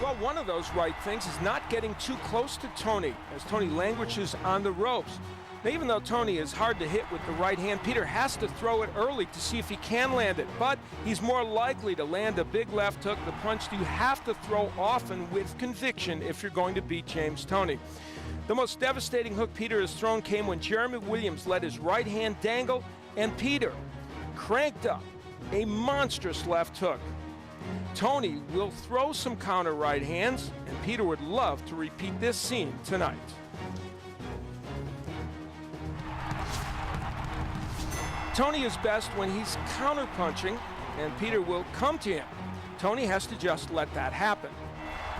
Well, one of those right things is not getting too close to Toney, as Toney languishes on the ropes. Now, even though Toney is hard to hit with the right hand, Peter has to throw it early to see if he can land it. But he's more likely to land a big left hook, the punch you have to throw often with conviction if you're going to beat James Toney. The most devastating hook Peter has thrown came when Jeremy Williams let his right hand dangle, and Peter cranked up a monstrous left hook. Toney will throw some counter right hands, and Peter would love to repeat this scene tonight. Toney is best when he's counter-punching, and Peter will come to him. Toney has to just let that happen.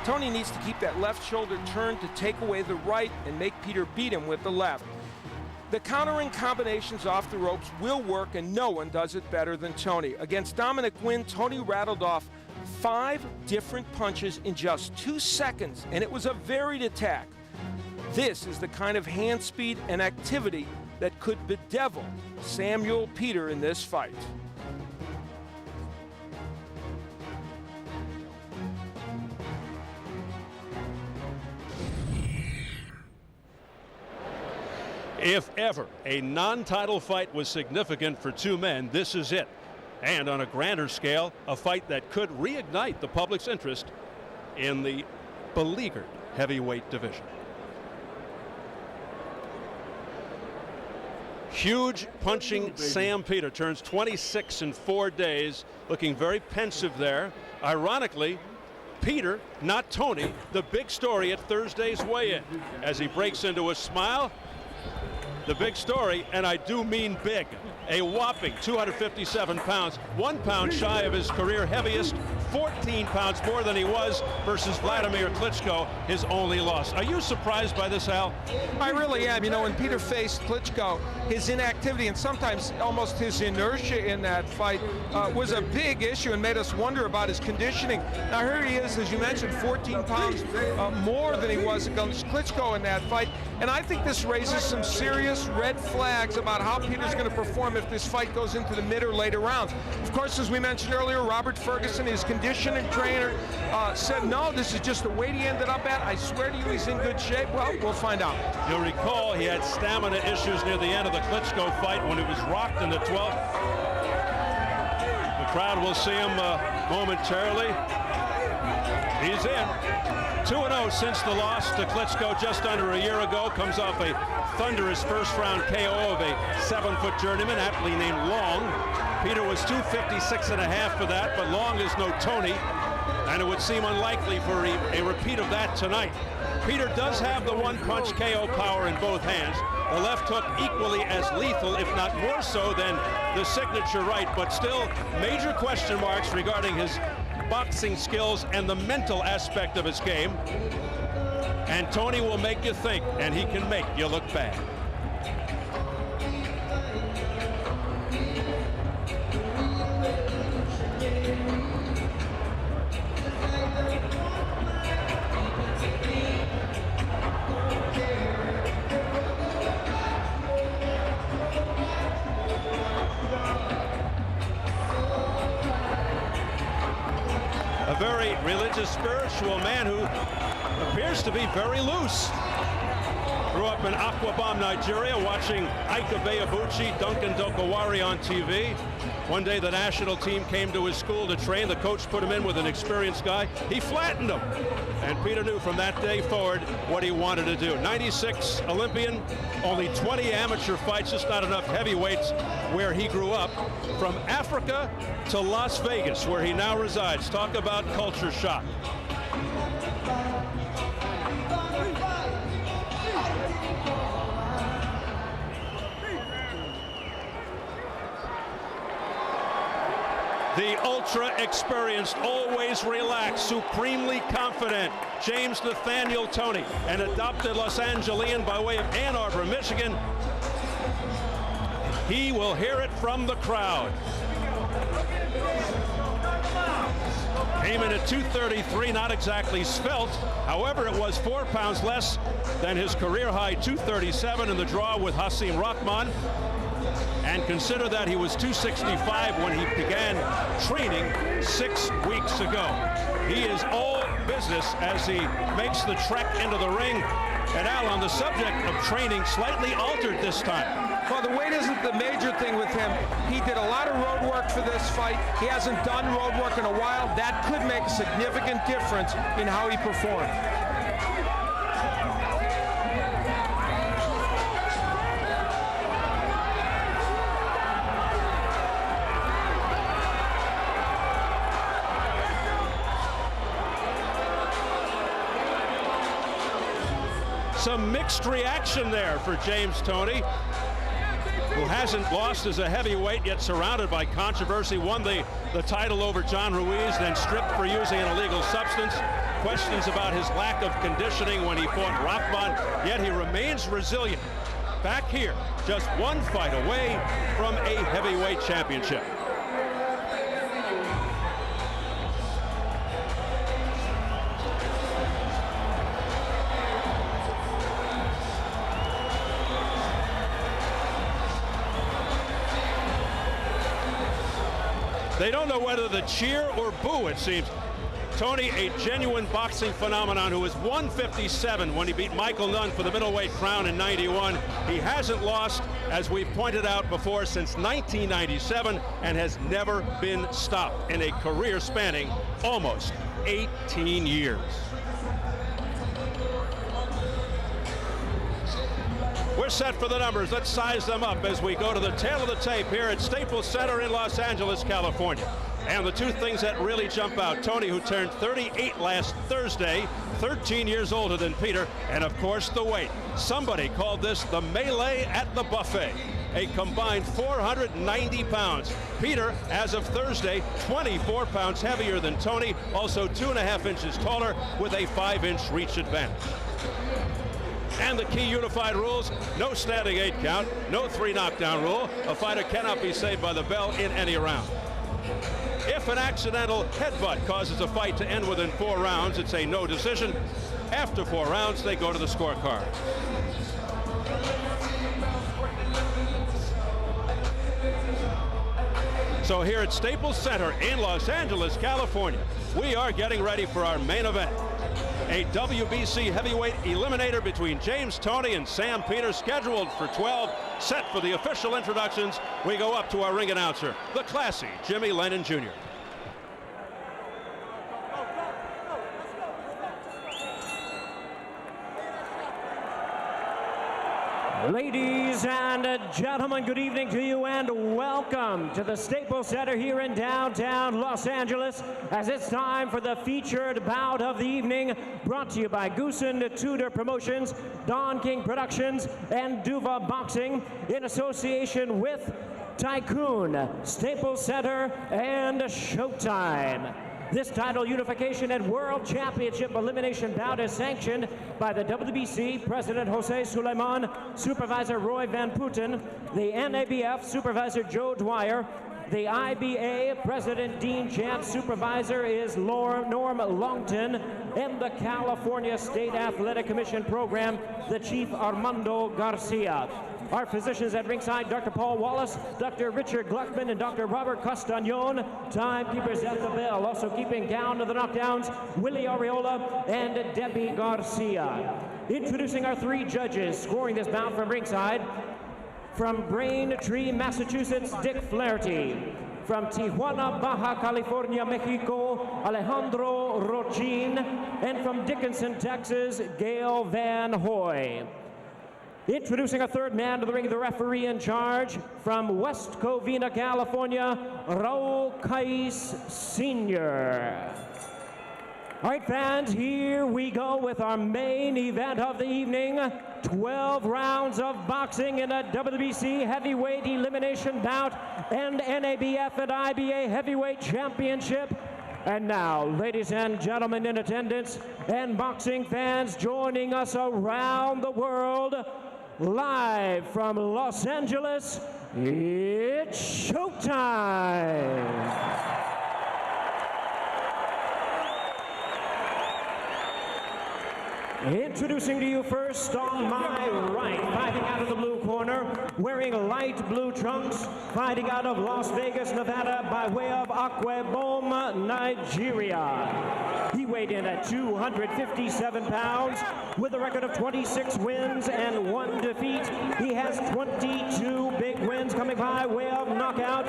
Toney needs to keep that left shoulder turned to take away the right and make Peter beat him with the left. The countering combinations off the ropes will work, and no one does it better than Toney. Against Dominic Wynn, Toney rattled off 5 different punches in just 2 seconds, and it was a varied attack. This is the kind of hand speed and activity that could bedevil Samuel Peter in this fight. If ever a non-title fight was significant for two men, this is it. And on a grander scale, a fight that could reignite the public's interest in the beleaguered heavyweight division. Huge punching Sam Peter turns 26 in 4 days, looking very pensive there. Ironically, Peter, not Toney, the big story at Thursday's weigh-in. As he breaks into a smile, the big story, and I do mean big, a whopping 257 pounds, 1 pound shy of his career heaviest, 14 pounds more than he was versus Vladimir Klitschko, his only loss. Are you surprised by this, Al? I really am. You know, when Peter faced Klitschko, his inactivity and sometimes almost his inertia in that fight was a big issue and made us wonder about his conditioning. Now here he is, as you mentioned, 14 pounds more than he was against Klitschko in that fight. And I think this raises some serious red flags about how Peter's going to perform if this fight goes into the mid or later rounds. Of course, as we mentioned earlier, Robert Ferguson, his conditioning trainer, said, no, this is just the weight he ended up at. I swear to you, he's in good shape. Well, we'll find out. You'll recall he had stamina issues near the end of the Klitschko fight when he was rocked in the 12th. The crowd will see him momentarily. He's in. 2-0 since the loss to Klitschko just under a year ago. Comes off a thunderous first-round KO of a 7-foot journeyman, aptly named Long. Peter was 256.5 for that, but Long is no Toney, and it would seem unlikely for a repeat of that tonight. Peter does have the one-punch KO power in both hands. The left hook equally as lethal, if not more so, than the signature right, but still major question marks regarding his boxing skills and the mental aspect of his game. And Toney will make you think, and he can make you look bad. A very religious, spiritual man who appears to be very loose. Grew up in Akwa, Nigeria, watching Ika Beabuchi, Duncan Dokawari on TV. One day the national team came to his school to train. The coach put him in with an experienced guy. He flattened him. And Peter knew from that day forward what he wanted to do. 96 Olympian, only 20 amateur fights, just not enough heavyweights where he grew up. From Africa to Las Vegas, where he now resides. Talk about culture shock. The ultra-experienced, always relaxed, supremely confident James Nathaniel Toney, an adopted Los Angelian by way of Ann Arbor, Michigan. He will hear it from the crowd. Came in at 233, not exactly svelte. However, it was 4 pounds less than his career-high 237 in the draw with Hasim Rahman. And consider that he was 265 when he began training 6 weeks ago. He is all business as he makes the trek into the ring. And Al, on the subject of training, slightly altered this time. Well, the weight isn't the major thing with him. He did a lot of road work for this fight. He hasn't done road work in a while. That could make a significant difference in how he performed. Some mixed reaction there for James Toney, who hasn't lost as a heavyweight, yet surrounded by controversy. Won the title over John Ruiz, then stripped for using an illegal substance. Questions about his lack of conditioning when he fought Rahman, yet he remains resilient. Back here, just one fight away from a heavyweight championship. They don't know whether to cheer or boo, it seems. Toney, a genuine boxing phenomenon, who was 157 when he beat Michael Nunn for the middleweight crown in '91. He hasn't lost, as we've pointed out before, since 1997, and has never been stopped in a career spanning almost 18 years. We're set for the numbers. Let's size them up as we go to the tail of the tape here at Staples Center in Los Angeles, California. And the two things that really jump out: Toney, who turned 38 last Thursday, 13 years older than Peter, and of course the weight. Somebody called this the melee at the buffet. A combined 490 pounds. Peter, as of Thursday, 24 pounds heavier than Toney, also 2.5 inches taller with a 5-inch reach advantage. And the key unified rules: no standing 8 count, no 3 knockdown rule. A fighter cannot be saved by the bell in any round. If an accidental headbutt causes a fight to end within 4 rounds, it's a no decision. After 4 rounds, they go to the scorecard. So here at Staples Center in Los Angeles, California, we are getting ready for our main event. A WBC heavyweight eliminator between James Toney and Sam Peters, scheduled for 12. Set for the official introductions, we go up to our ring announcer, the classy Jimmy Lennon Jr. Ladies and gentlemen, good evening to you and welcome to the Staples Center here in downtown Los Angeles, as it's time for the featured bout of the evening, brought to you by Goosen Tudor Promotions, Don King Productions, and Duva Boxing, in association with Tycoon, Staples Center, and Showtime. This title unification and World Championship elimination bout is sanctioned by the WBC President Jose Sulaiman, Supervisor Roy Van Putten, the NABF Supervisor Joe Dwyer, the IBA President Dean Chance, Supervisor is Norm Longton, and the California State Athletic Commission Program, the Chief Armando Garcia. Our physicians at ringside: Dr. Paul Wallace, Dr. Richard Gluckman, and Dr. Robert Castagnon. Timekeepers at the bell, also keeping count of the knockdowns: Willie Areola and Debbie Garcia. Introducing our 3 judges scoring this bout from ringside: from Braintree, Massachusetts, Dick Flaherty; from Tijuana, Baja California, Mexico, Alejandro Rochin; and from Dickinson, Texas, Gail Van Hoy. Introducing a 3rd man to the ring, the referee in charge, from West Covina, California, Raul Cais Sr. All right, fans, here we go with our main event of the evening. 12 rounds of boxing in a WBC heavyweight elimination bout and NABF and IBA heavyweight championship. And now, ladies and gentlemen in attendance and boxing fans joining us around the world, live from Los Angeles, it's showtime! Introducing to you first, on my right, fighting out of the blue corner, wearing light blue trunks, fighting out of Las Vegas, Nevada, by way of Aquebom, Nigeria. He weighed in at 257 pounds with a record of 26 wins and 1 defeat. He has 22 big wins coming by way of knockout.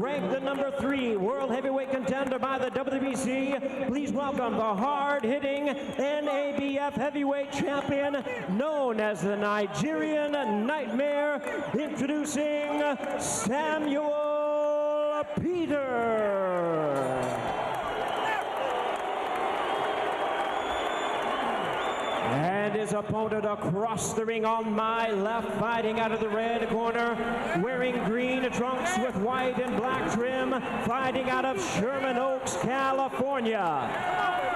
Ranked the number 3 world heavyweight contender by the WBC. Please welcome the hard-hitting NBAF heavyweight champion known as the Nigerian Nightmare, introducing Samuel Peter. And his opponent across the ring on my left, fighting out of the red corner, wearing green trunks with white and black trim, fighting out of Sherman Oaks, California.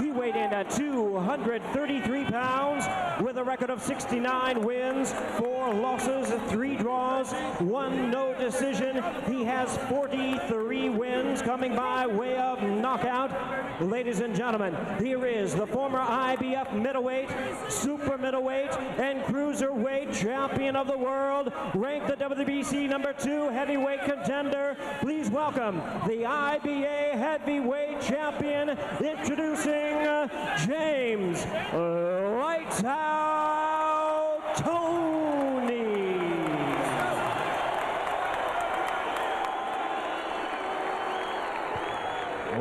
He weighed in at 233 pounds with a record of 69 wins, 4 losses, 3 draws, 1 no decision. He has 43 wins coming by way of knockout. Ladies and gentlemen, here is the former IBF middleweight, super middleweight, and cruiserweight champion of the world, ranked the WBC number 2 heavyweight contender. Please welcome the IBA heavyweight champion, introducing James Lights Out Toney.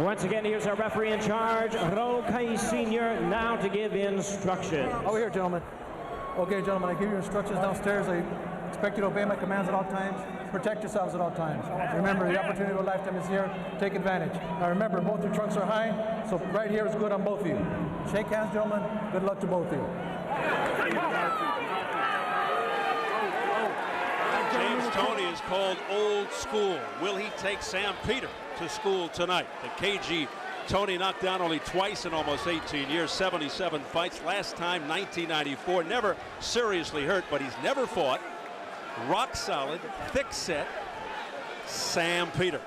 Once again, here's our referee in charge, Rokai Sr., now to give instructions. Over here, gentlemen. Okay, gentlemen, I give you instructions downstairs. I expect you to obey my commands at all times. Protect yourselves at all times. Remember, the opportunity of a lifetime is here. Take advantage. Now remember, both your trunks are high, so right here is good on both of you. Shake hands, gentlemen. Good luck to both of you. James Toney is called old school. Will he take Sam Peter to school tonight? The KG Toney knocked down only twice in almost 18 years, 77 fights. Last time, 1994. Never seriously hurt, but he's never fought. Rock solid, thick set, Sam Peter.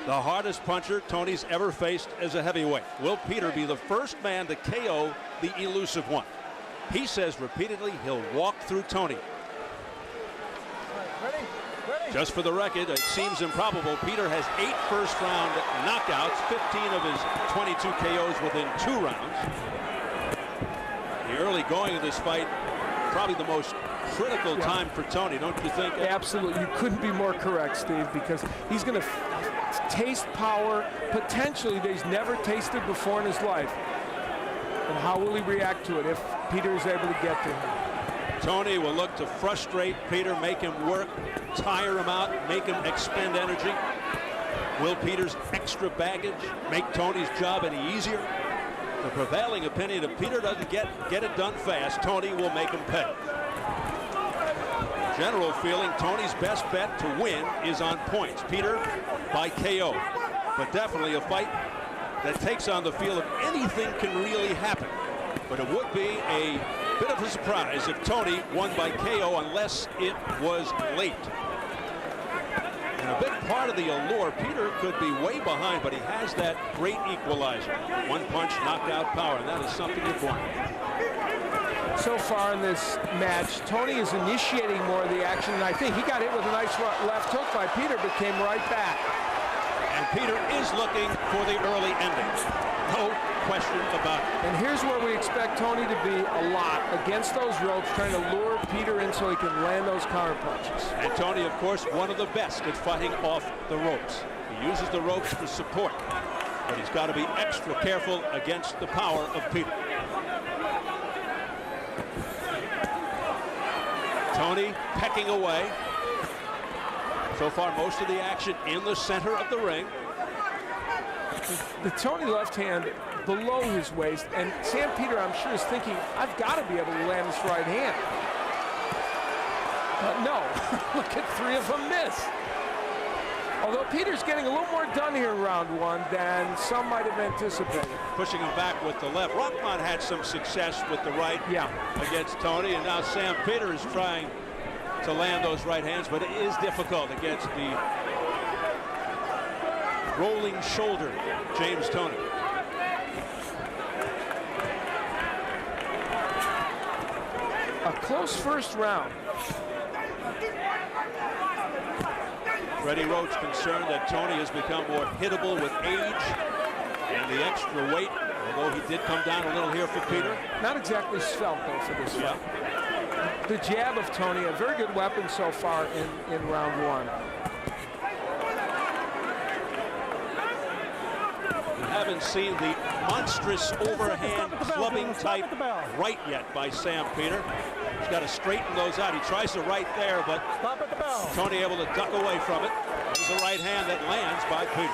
The hardest puncher Toney's ever faced as a heavyweight. Will Peter be the first man to KO the elusive one? He says repeatedly he'll walk through Toney. Just for the record, it seems improbable. Peter has 8 first-round knockouts, 15 of his 22 KOs within 2 rounds. The early going of this fight, probably the most critical time for Toney, don't you think? Absolutely. You couldn't be more correct, Steve, because he's going to taste power potentially that he's never tasted before in his life. And how will he react to it if Peter is able to get to him? Toney will look to frustrate Peter, make him work, tire him out, make him expend energy. Will Peter's extra baggage make Toney's job any easier? The prevailing opinion, if Peter doesn't get it done fast, Toney will make him pay. General feeling, Toney's best bet to win is on points. Peter by KO. But definitely a fight that takes on the feel of anything can really happen. But it would be a bit of a surprise if Toney won by KO unless it was late. And a big part of the allure, Peter could be way behind, but he has that great equalizer. One punch, knockout power, and that is something you want. So far in this match, Toney is initiating more of the action, and I think he got hit with a nice left hook by Peter, but came right back. And Peter is looking for the early endings. No question about it. And here's where we expect Toney to be a lot, against those ropes, trying to lure Peter in so he can land those counter punches. And Toney, of course, one of the best at fighting off the ropes. He uses the ropes for support, but he's got to be extra careful against the power of Peter. Toney pecking away. So far, most of the action in the center of the ring. The Toney left hand below his waist, and Sam Peter, I'm sure, is thinking, I've got to be able to land this right hand. But no, look at 3 of them miss. Although Peter's getting a little more done here in round 1 than some might have anticipated. Pushing him back with the left. Rockmont had some success with the right against Toney, and now Sam Peter is trying to land those right hands, but it is difficult against the rolling shoulder James Toney. A close first round. Freddie Roach concerned that Toney has become more hittable with age. the extra weight, although he did come down a little here for Peter. Not exactly svelte, though, for this fight. The jab of Toney, a very good weapon so far in round one. We haven't seen the monstrous overhand clubbing type right yet by Sam Peter. He's got to straighten those out. He tries to right there, but Toney able to duck away from it. There's a right hand that lands by Peter.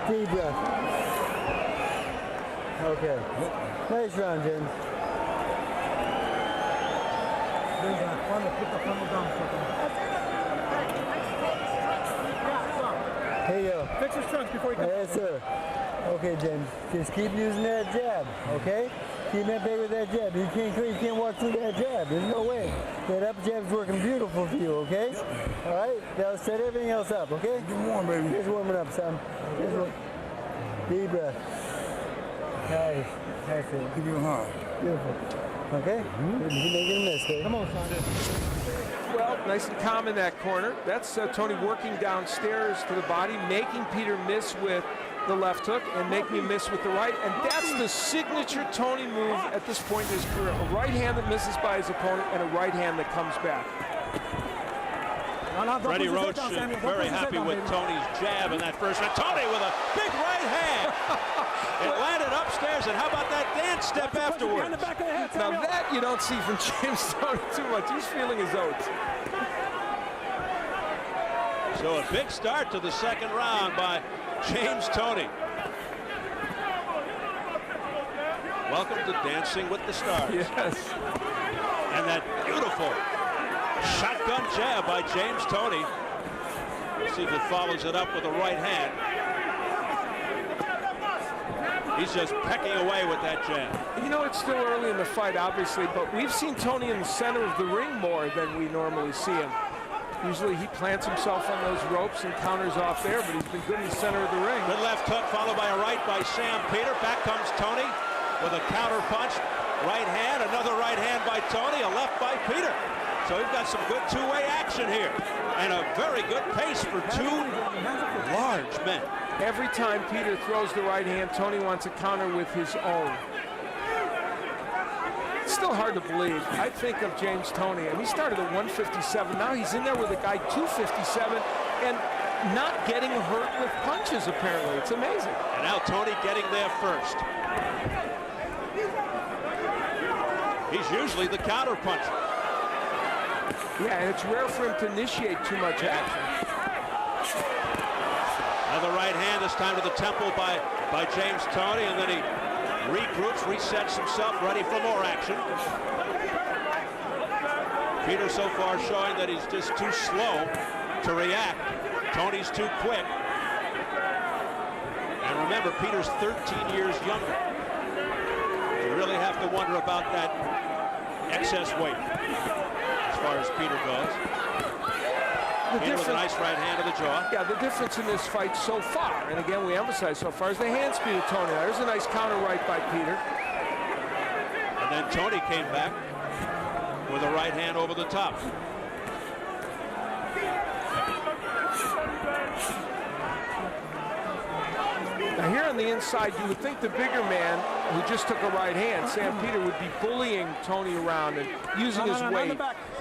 Deep breath. Okay. Nice round, James. Here you go. Fix his trunks before he comes. Yes, sir. Okay, James. Just keep using that jab, okay? Keep that big with that jab. You can't walk through that jab. There's no way. That up jab's working beautiful for you, okay? All right? Now set everything else up, okay? Get warm, baby. Just warming up, son. Deep breath. Nice. Nice. Give you a hug. Beautiful. Okay? You're making a mistake. Come on, son. Well, nice and calm in that corner. That's Toney working downstairs to the body, making Peter miss with the left hook and making him miss with the right. And that's the signature Toney move at this point in his career. A right hand that misses by his opponent and a right hand that comes back. Freddie Roach very happy with Toney's jab in that first round. Toney with a big right hand. It landed upstairs, and how about that dance step afterwards? Now that you don't see from James Toney too much. He's feeling his oats. So a big start to the second round by James Toney. Welcome to Dancing with the Stars. Yes. And that beautiful shotgun jab by James Toney. Let's see if it follows it up with a right hand. He's just pecking away with that jab. You know, it's still early in the fight, obviously, but we've seen Toney in the center of the ring more than we normally see him. Usually he plants himself on those ropes and counters off there, but he's been good in the center of the ring. Good left hook followed by a right by Sam Peter. Back comes Toney with a counter punch. Right hand, another right hand by Toney, a left by Peter. So we've got some good two-way action here. And a very good pace for two large men. Every time Peter throws the right hand, Toney wants a counter with his own. It's still hard to believe. I think of James Toney, and he started at 157. Now he's in there with a guy 257 and not getting hurt with punches, apparently. It's amazing. And now Toney getting there first. He's usually the counter puncher. Yeah, and it's rare for him to initiate too much action. Another right hand, this time to the temple by James Toney, and then he regroups, resets himself, ready for more action. Peter so far showing that he's just too slow to react. Toney's too quick. And remember, Peter's 13 years younger. You really have to wonder about that excess weight as far as Peter goes. Peter with a nice right hand to the jaw. Yeah, the difference in this fight so far, and again we emphasize so far, is the hand speed of Toney. There's a nice counter right by Peter. And then Toney came back with a right hand over the top. Now here on the inside, you would think the bigger man who just took a right hand, Sam Peter, would be bullying Toney around and using his weight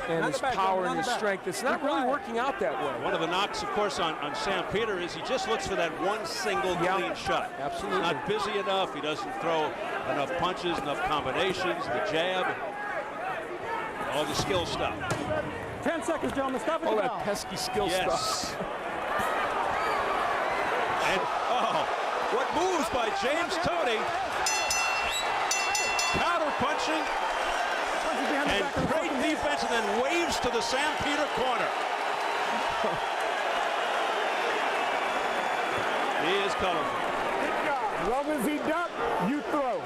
and his power and his strength. It's not really working out that way. One of the knocks, of course, on Sam Peter is he just looks for that one single clean shot. Absolutely. He's not busy enough. He doesn't throw enough punches, enough combinations, the jab, all the skill stuff. 10 seconds, gentlemen. Stop it. All that pesky skill stuff. And, oh, what moves by James Toney. Counter punching. And great defense, and then waves to the Sam Peter corner. He is colorful. As long as he ducks, you throw.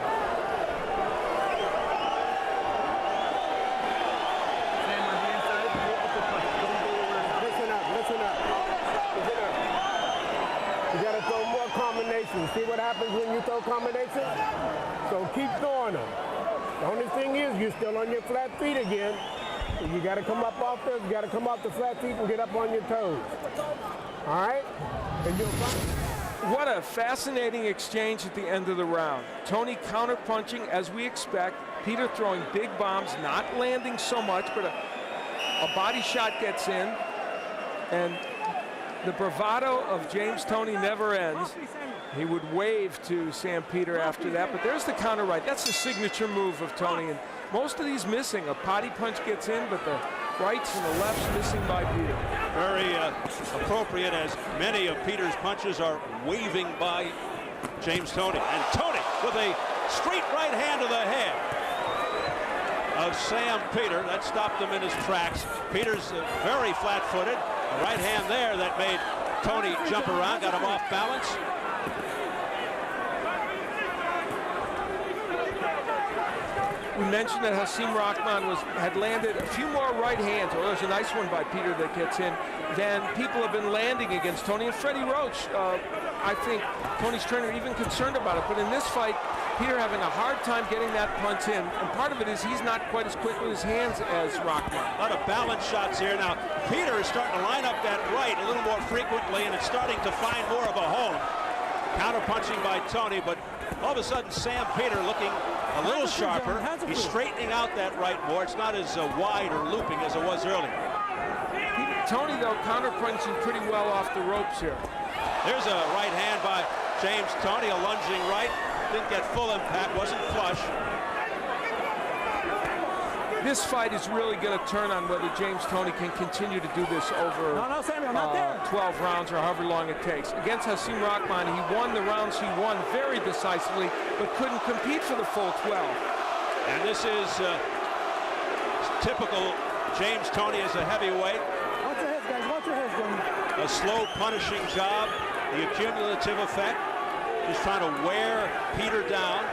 Listen up. You gotta throw more combinations. See what happens when you throw combinations? So keep throwing them. The only thing is you're still on your flat feet again. You got to come up off there. You got to come off the flat feet and get up on your toes. All right? And you'll find. What a fascinating exchange at the end of the round. Toney counter-punching as we expect. Peter throwing big bombs, not landing so much, but a body shot gets in. And the bravado of James Toney never ends. He would wave to Sam Peter after that, but there's the counter right. That's the signature move of Toney. And most of these missing. A potty punch gets in, but the rights and the lefts missing by Peter. Very appropriate, as many of Peter's punches are waving by James Toney. And Toney with a straight right hand to the head of Sam Peter. That stopped him in his tracks. Peter's very flat-footed. A right hand there that made Toney jump around, got him off balance. We mentioned that Hasim Rahman had landed a few more right hands. Oh, there's a nice one by Peter that gets in. Than people have been landing against Toney. And Freddie Roach, I think Toney's trainer even concerned about it. But in this fight, Peter having a hard time getting that punch in. And part of it is he's not quite as quick with his hands as Rahman. A lot of balance shots here. Now, Peter is starting to line up that right a little more frequently, and it's starting to find more of a home. Counter-punching by Toney, but all of a sudden Sam Peter looking a little sharper. He's straightening out that right more. It's not as wide or looping as it was earlier. Toney, though, counter-punching pretty well off the ropes here. There's a right hand by James Toney, a lunging right. Didn't get full impact, wasn't flush. This fight is really going to turn on whether James Toney can continue to do this over 12 rounds or however long it takes. Against Hasim Rahman, he won the rounds he won very decisively, but couldn't compete for the full 12. And this is typical James Toney as a heavyweight. Watch your heads, guys. Watch your heads, Jimmy. A slow punishing job, the accumulative effect, just trying to wear Peter down.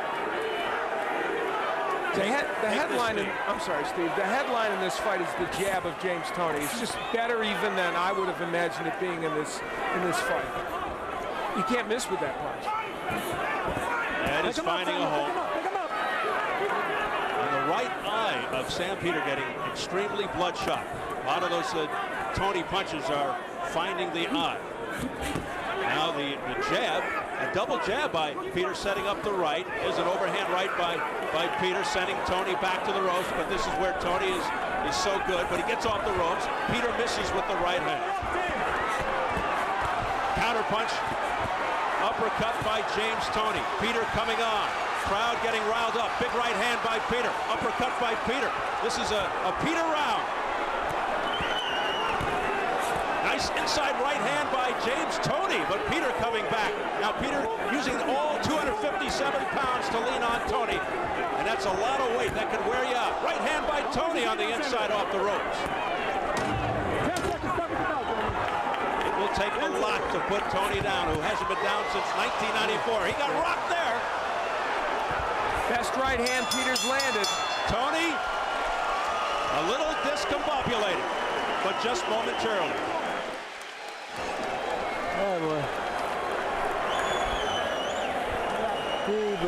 The headline, I'm sorry, Steve. The headline in this fight is the jab of James Toney. It's just better even than I would have imagined it being in this fight. You can't miss with that punch. And is finding a home. And the right eye of Sam Peter getting extremely bloodshot. A lot of those Toney punches are finding the eye. Now the jab, a double jab by Peter setting up the right. There's an overhand right by Peter, sending Toney back to the ropes, but this is where Toney is so good, but he gets off the ropes. Peter misses with the right hand. Counter punch, uppercut by James Toney. Peter coming on. Crowd getting riled up. Big right hand by Peter. Uppercut by Peter. This is a Peter round. Nice inside right hand by James Toney, but Peter coming back. Now Peter using all 257 pounds to lean on Toney, and that's a lot of weight that could wear you out. Right hand by Toney on the inside off the ropes. It will take a lot to put Toney down, who hasn't been down since 1994. He got rocked there. Best right hand Peter's landed. Toney, a little discombobulated, but just momentarily. Oh, boy. Good.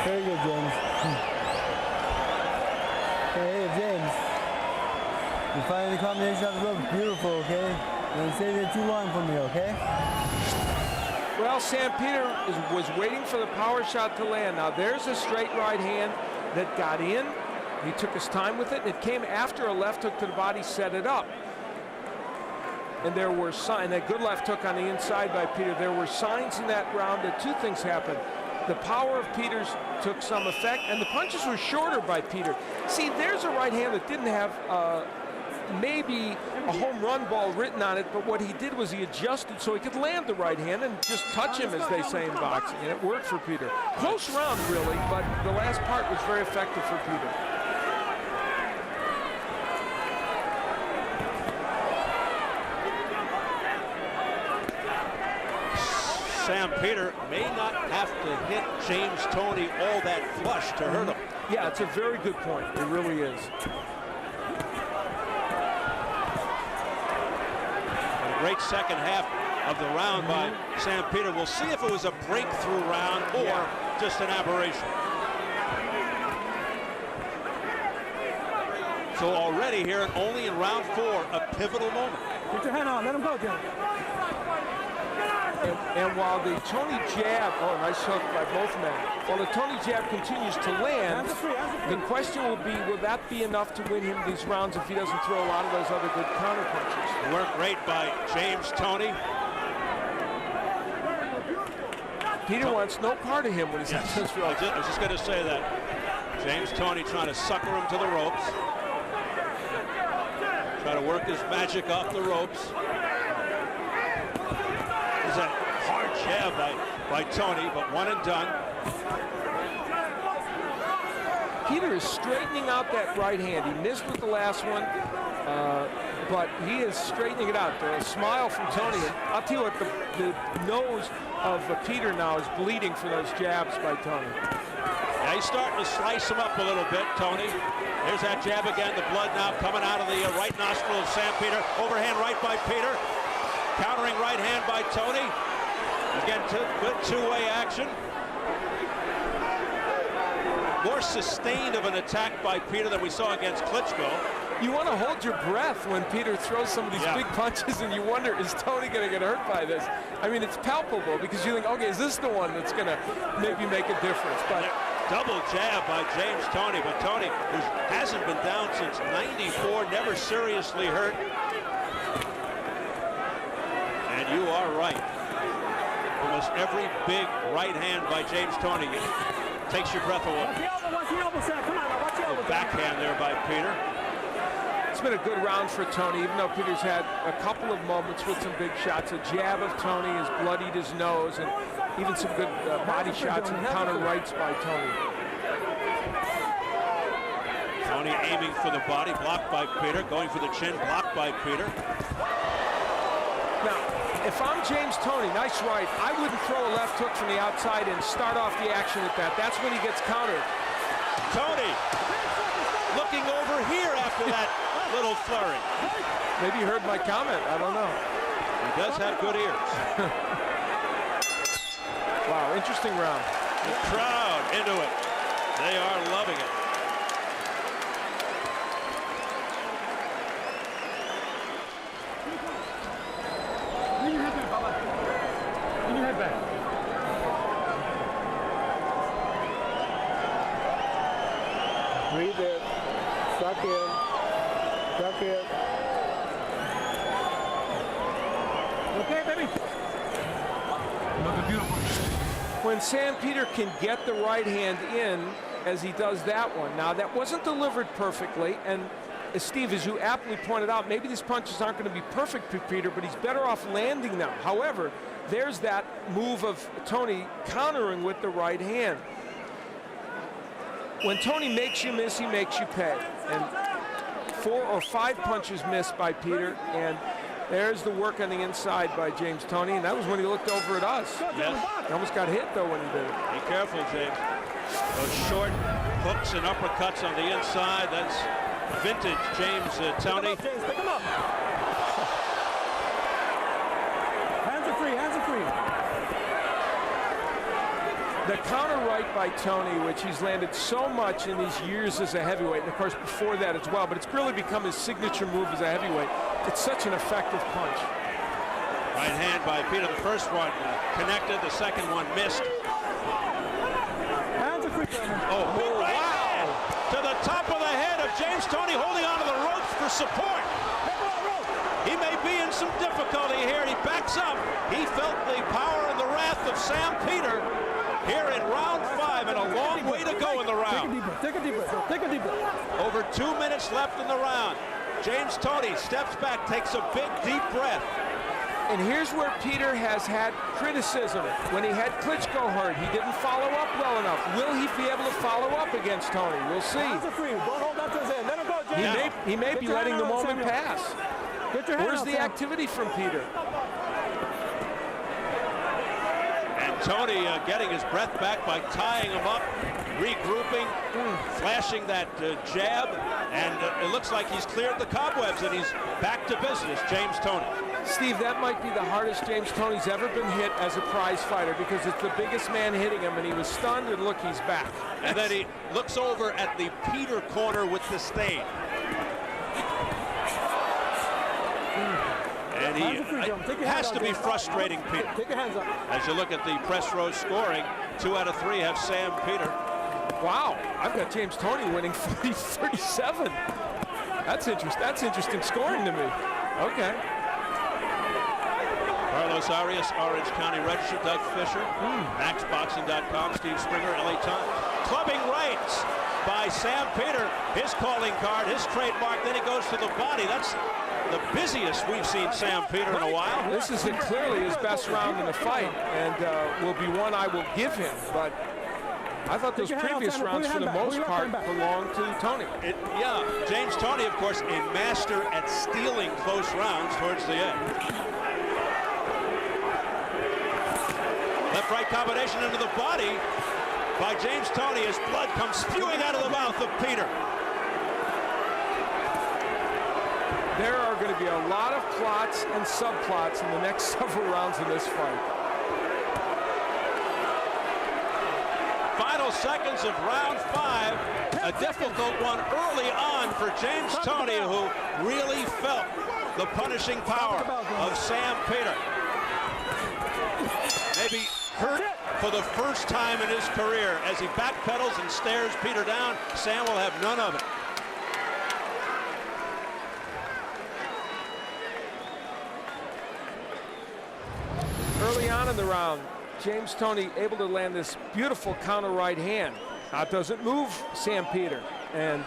Very good, James. Hey, James. You find the combination of the ropes beautiful, okay? Don't stay there too long for me, okay? Well, Sam Peter was waiting for the power shot to land. Now there's a straight right hand that got in. He took his time with it, and it came after a left hook to the body set it up. And there were signs, that good left hook on the inside by Peter. There were signs in that round that two things happened. The power of Peter's took some effect, and the punches were shorter by Peter. See, there's a right hand that didn't have maybe a home run ball written on it, but what he did was he adjusted so he could land the right hand and just touch him, as they say in boxing, and it worked for Peter. Close round, really, but the last part was very effective for Peter. Sam Peter may not have to hit James Toney all that flush to hurt him. Yeah, it's a very good point. It really is. A great second half of the round by Sam Peter. We'll see if it was a breakthrough round or just an aberration. So already here, and only in round 4, a pivotal moment. Get your hand on. Let him go, Jim. And while the Toney jab, nice hook by both men. While the Toney jab continues to land, the question will be, will that be enough to win him these rounds if he doesn't throw a lot of those other good counter punches? Work great by James Toney. Peter wants no part of him when he's on this rope. I was just going to say that. James Toney trying to sucker him to the ropes. Try to work his magic off the ropes. There's a hard jab by Toney, but one and done. Peter is straightening out that right hand. He missed with the last one, but he is straightening it out. A smile from Toney. And I'll tell you what, the nose of Peter now is bleeding for those jabs by Toney. Yeah, he's starting to slice him up a little bit, Toney. There's that jab again. The blood now coming out of the right nostril of Sam Peter. Overhand right by Peter. Countering right hand by Toney. Again, good two-way action. More sustained of an attack by Peter than we saw against Klitschko. You want to hold your breath when Peter throws some of these big punches, and you wonder, is Toney going to get hurt by this? I mean, it's palpable because you think, okay, is this the one that's going to maybe make a difference? But double jab by James Toney, but Toney, who hasn't been down since '94, never seriously hurt. And you are right. Almost every big right hand by James Toney takes your breath away. Backhand there by Peter. It's been a good round for Toney, even though Peter's had a couple of moments with some big shots. A jab of Toney has bloodied his nose, and even some good body shots and counter rights by Toney. Toney aiming for the body, blocked by Peter. Going for the chin, blocked by Peter. Now, if I'm James Toney, nice right, I wouldn't throw a left hook from the outside and start off the action at that. That's when he gets countered. Toney looking over here after that little flurry. Maybe you heard my comment. I don't know. He does have good ears. Wow, interesting round. The crowd into it. They are loving it. Bring your head back, Baba. Bring your head back. Breathe in. Suck in. Suck in. Okay, baby. Looking beautiful. When Sam Peter can get the right hand in, as he does that one. Now, that wasn't delivered perfectly, and Steve, as you aptly pointed out, maybe these punches aren't going to be perfect for Peter, but he's better off landing them. However, there's that move of Toney countering with the right hand. When Toney makes you miss, he makes you pay. And 4 or 5 punches missed by Peter, and there's the work on the inside by James Toney, and that was when he looked over at us. Yes. He almost got hit, though, when he did it. Be careful, James. Those short hooks and uppercuts on the inside, that's vintage James Toney. Pick him up. Hands are free, hands are free. The counter right by Toney, which he's landed so much in these years as a heavyweight, and of course before that as well, but it's really become his signature move as a heavyweight. It's such an effective punch. Right hand by Peter. The first one connected, the second one missed. Hands are free. Oh, big right hand to the top of the head of James Toney, holding onto the ropes for support. He may be in some difficulty here. He backs up. He felt the power and the wrath of Sam Peter here in round 5, and a long way to go in the round. Take a deep breath. Take a deep breath. Over 2 minutes left in the round. James Toney steps back, takes a big, deep breath. And here's where Peter has had criticism. When he had Klitschko hurt, he didn't follow up well enough. Will he be able to follow up against Toney? We'll see. Hands are free. Don't hold on to his hand. Let him go, James. He may be letting the moment pass. Get your hand Where's out, the Sam. activity from Peter? And Toney getting his breath back by tying him up, regrouping, flashing that jab, and it looks like he's cleared the cobwebs and he's back to business, James Toney. Steve, that might be the hardest James Toney's ever been hit as a prize fighter, because it's the biggest man hitting him, and he was stunned, and look, he's back. And then he looks over at the Peter corner with the stain. And he has to be frustrating Peter. Take your hands up. As you look at the press row scoring, 2 out of 3 have Sam Peter. Wow, I've got James Toney winning 40-37. That's interesting scoring to me. Okay. Carlos Arias, Orange County Register, Doug Fisher, MaxBoxing.com, Steve Springer, LA Times. Clubbing rights by Sam Peter. His calling card, his trademark, then he goes to the body. That's the busiest we've seen Sam Peter in a while. This is clearly his best round in the fight, and will be one I will give him, but I thought those previous rounds, for the most part, belonged to Toney. Yeah, James Toney, of course, a master at stealing close rounds towards the end. Left-right combination into the body by James Toney as blood comes spewing out of the mouth of Peter. There are going to be a lot of plots and subplots in the next several rounds of this fight. Final seconds of round 5. A difficult one early on for James Toney, who really felt the punishing power of Sam Peter. Maybe hurt for the first time in his career as he backpedals and stares Peter down. Sam will have none of it. Early on in the round, James Toney able to land this beautiful counter right hand. Now it doesn't move Sam Peter. And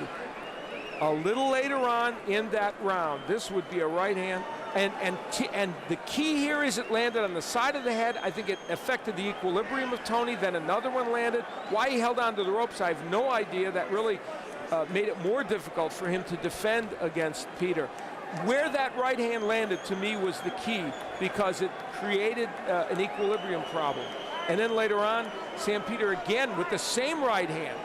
a little later on in that round, this would be a right hand. And the key here is it landed on the side of the head. I think it affected the equilibrium of Toney. Then another one landed. Why he held on to the ropes, I have no idea. That really made it more difficult for him to defend against Peter. Where that right hand landed, to me, was the key, because it created an equilibrium problem. And then later on, Sam Peter again with the same right hand,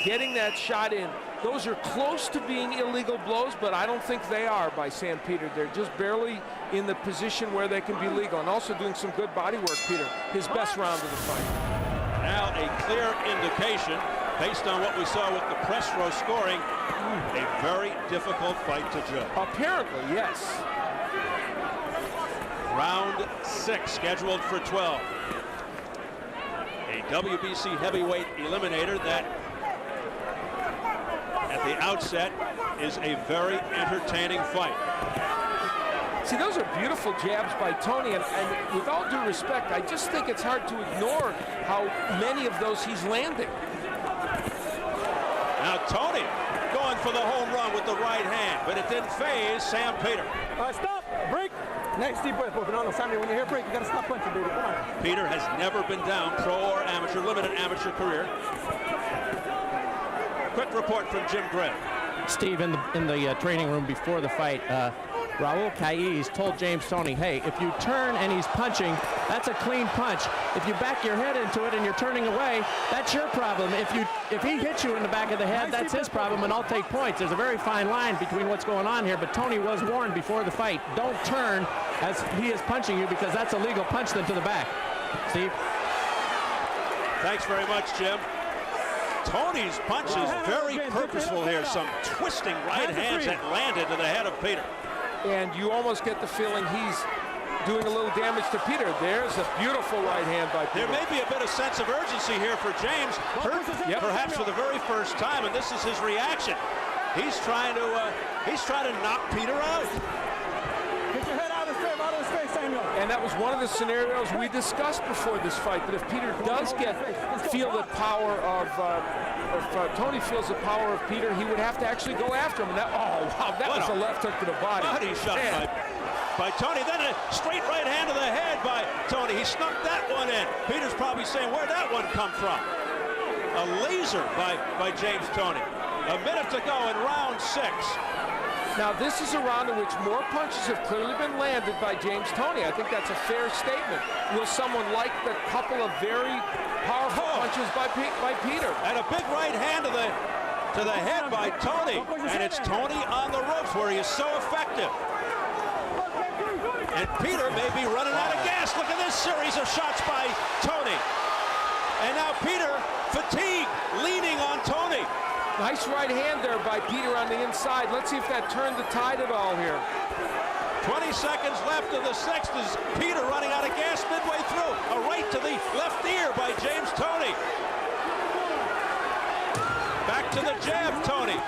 getting that shot in. Those are close to being illegal blows, but I don't think they are by Sam Peter. They're just barely in the position where they can be legal. And also doing some good body work, Peter. His best round of the fight. Now a clear indication, based on what we saw with the press row scoring, a very difficult fight to judge. Apparently, yes. Round 6 scheduled for 12. A WBC heavyweight eliminator that at the outset is a very entertaining fight. See, those are beautiful jabs by Toney, and with all due respect, I just think it's hard to ignore how many of those he's landing. Now Toney going for the home run with the right hand, but it didn't phase Sam Peter. Stop, break. Next deep breath, no, Sammy, when you hear break, you gotta stop punching, baby. Come on. Peter has never been down, pro or amateur, limited amateur career. Quick report from Jim Gray. Steve, in the training room before the fight, Raul Caiz told James Toney, hey, if you turn and he's punching, that's a clean punch. If you back your head into it and you're turning away, that's your problem. If he hits you in the back of the head, that's his problem, and I'll take points. There's a very fine line between what's going on here, but Toney was warned before the fight, don't turn as he is punching you, because that's a legal punch then to the back. Steve? Thanks very much, Jim. Toney's punch is very purposeful here. Some twisting right hands that landed to the head of Peter. And you almost get the feeling he's doing a little damage to Peter. There's a beautiful right hand by Peter. There may be a bit of sense of urgency here for James, perhaps for the very first time, and this is his reaction. He's trying to knock Peter out. Get your head out of his face, Samuel. And that was one of the scenarios we discussed before this fight, that if Peter does feel the power of, if Toney feels the power of Peter, he would have to actually go after him. And that, oh, wow, that was a left hook to the body. Body shot by Toney. Then a straight right hand to the head by Toney. He snuck that one in. Peter's probably saying, where'd that one come from? A laser by James Toney. A minute to go in round 6. Now, this is a round in which more punches have clearly been landed by James Toney. I think that's a fair statement. Will someone like the couple of very powerful punches by Peter? And a big right hand to the head by Toney. And it's Toney on the ropes, where he is so effective. And Peter may be running out of gas. Look at this series of shots by Toney. And now Peter, fatigue, leaning on Toney. Nice right hand there by Peter on the inside. Let's see if that turned the tide at all here. 20 seconds left of the sixth as Peter running out of gas midway through. A right to the left ear by James Toney. Back to the jab, Toney.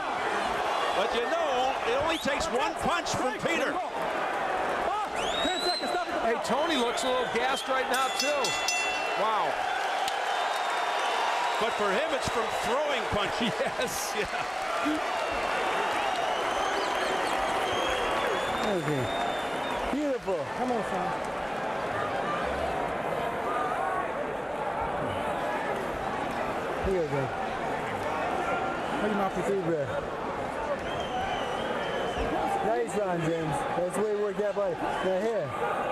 But you know, it only takes one punch from Peter. Hey, Toney looks a little gassed right now, too. Wow. But for him, it's from throwing punches. Yes, yeah. Okay. Beautiful. Come on, son. Here you go. Put him off the deep breath. Nice round, James. That's the way it worked out, buddy. Now here,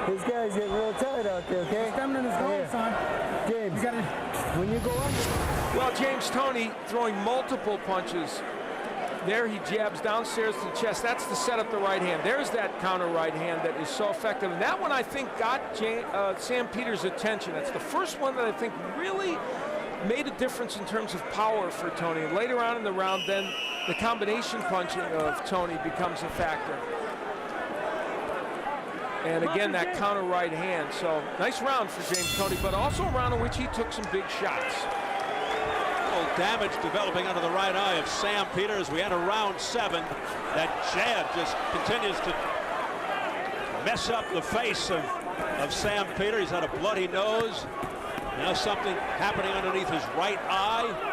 this guy's getting real tired out there, okay? Stamina is going, son. James, when you go under. Well, James Toney throwing multiple punches. There he jabs downstairs to the chest. That's to set up the right hand. There's that counter right hand that is so effective. And that one, I think, got Sam Peters' attention. That's the first one that I think really made a difference in terms of power for Toney. Later on in the round, then the combination punching of Toney becomes a factor. And again, that counter right hand. So nice round for James Toney, but also a round in which he took some big shots. Damage developing under the right eye of Sam Peters. We enter round 7. That jab just continues to mess up the face of Sam Peters. He's had a bloody nose. Now something happening underneath his right eye.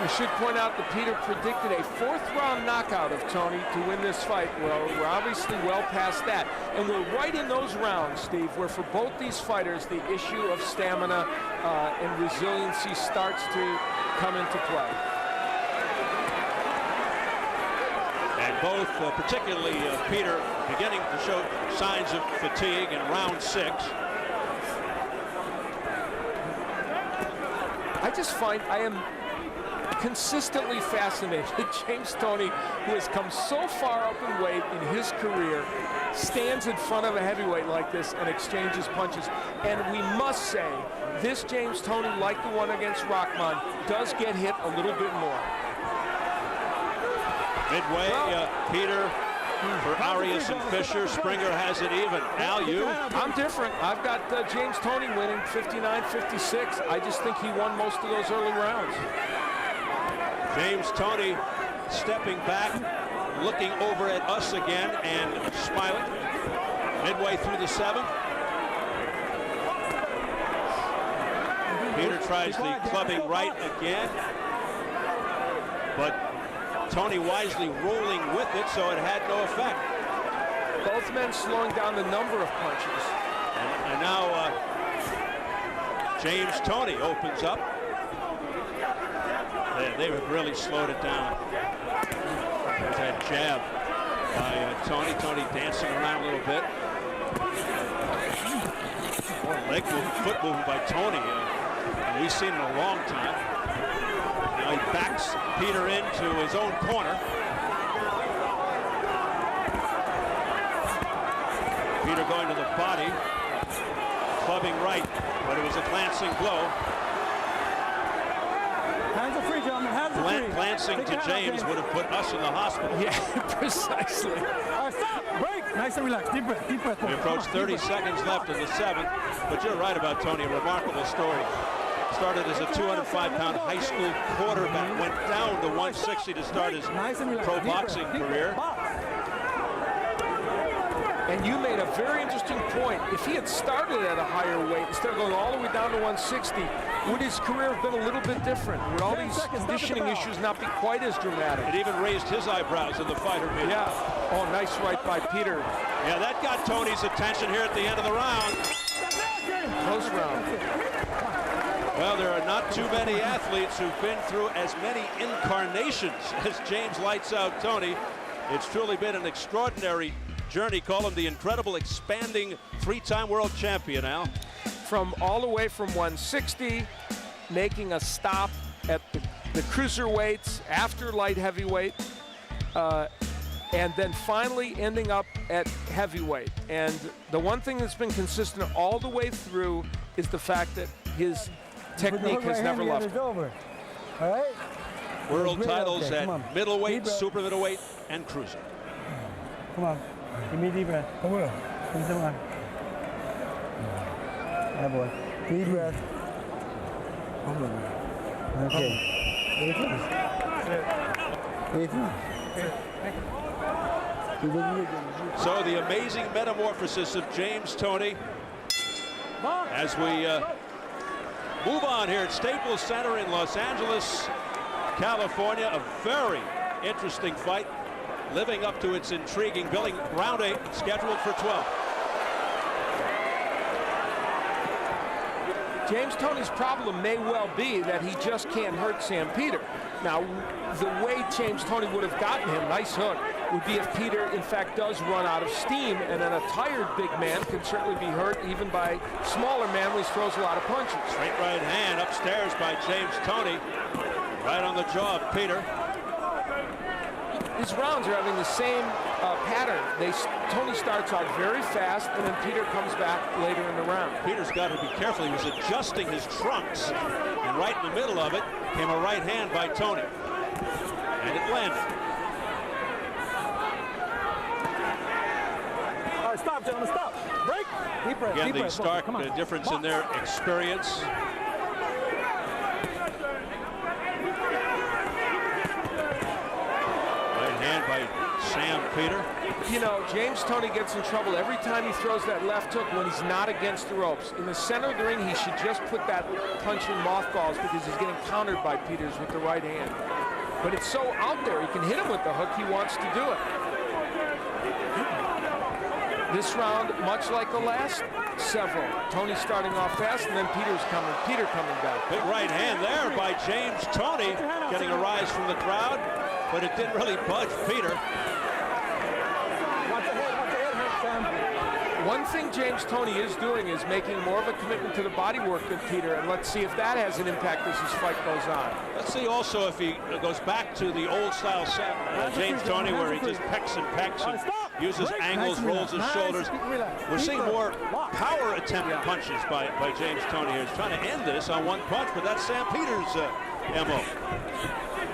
We should point out that Peter predicted a 4th round knockout of Toney to win this fight. Well, we're obviously well past that. And we're right in those rounds, Steve, where for both these fighters, the issue of stamina and resiliency starts to come into play. And both, particularly Peter, beginning to show signs of fatigue in round 6. I just find I am consistently fascinated. James Toney, who has come so far up in weight in his career, stands in front of a heavyweight like this and exchanges punches. And we must say, this James Toney, like the one against Rahman, does get hit a little bit more. Midway, Peter for Arias and Fisher. Springer has it even. Al, you? I'm different. I've got James Toney winning 59-56. I just think he won most of those early rounds. James Toney stepping back, looking over at us again and smiling. Midway through the 7th. Peter tries the clubbing right again, but Toney wisely rolling with it, so it had no effect. Both men slowing down the number of punches. And now James Toney opens up. They have really slowed it down. There's that jab by Toney. Toney dancing around a little bit. More leg movement, foot movement by Toney. We've seen in a long time. Now he backs Peter into his own corner. Peter going to the body. Clubbing right, but it was a glancing blow. Hands are free, gentlemen. Hands are free. Glancing to James would have put us in the hospital. Yeah, precisely. All right, stop. Break. Nice and relaxed. Deep breath. Deep breath. We approach 30 seconds left in the 7th, but you're right about Toney. A remarkable story. Started as a 205-pound high school quarterback, went down to 160 to start his pro boxing career. And you made a very interesting point. If he had started at a higher weight instead of going all the way down to 160, would his career have been a little bit different? Would all these conditioning issues not be quite as dramatic? It even raised his eyebrows in the fighter meeting. Yeah. Oh, nice right by Peter. Yeah, that got Toney's attention here at the end of the round. Close round. Well, there are not too many athletes who've been through as many incarnations as James Lights Out Toney. It's truly been an extraordinary journey. Call him the incredible expanding 3-time world champion, Al. From all the way from 160, making a stop at the cruiserweights after light heavyweight, and then finally ending up at heavyweight. And the one thing that's been consistent all the way through is the fact that his technique has never left him. Over. All right? World titles at middleweight, super middleweight, and cruiser. Come on. Give me a deep breath. Come on. Come on. Yeah, boy. Deep breath. Okay. So the amazing metamorphosis of James Toney as we move on here at Staples Center in Los Angeles, California. A very interesting fight, living up to its intriguing billing. Round 8 scheduled for 12. James Toney's problem may well be that he just can't hurt Sam Peter. Now, the way James Toney would have gotten him, nice hook, would be if Peter, in fact, does run out of steam, and then a tired big man can certainly be hurt even by smaller man when he throws a lot of punches. Straight right hand upstairs by James Toney, right on the jaw of Peter. These rounds are having the same pattern. Toney starts out very fast, and then Peter comes back later in the round. Peter's got to be careful. He was adjusting his trunks, and right in the middle of it came a right hand by Toney, and it landed. All right, stop, gentlemen, stop. Break. Deep breath. Again, Deep the breath. stark Come on. difference in their experience. By Sam Peter. You know, James Toney gets in trouble every time he throws that left hook when he's not against the ropes. In the center of the ring, he should just put that punch in mothballs because he's getting countered by Peters with the right hand. But it's so out there, he can hit him with the hook, he wants to do it. This round, much like the last several, Toney starting off fast and then Peter coming back. Big right hand there by James Toney, getting a rise from the crowd. But it didn't really budge Peter. One thing James Toney is doing is making more of a commitment to the body work than Peter, and let's see if that has an impact as this fight goes on. Let's see also if he goes back to the old style James Toney, where he just pecks and uses angles, rolls his shoulders. We're seeing more power attempt punches by James Toney here. He's trying to end this on one punch, but that's Sam Peters' MO.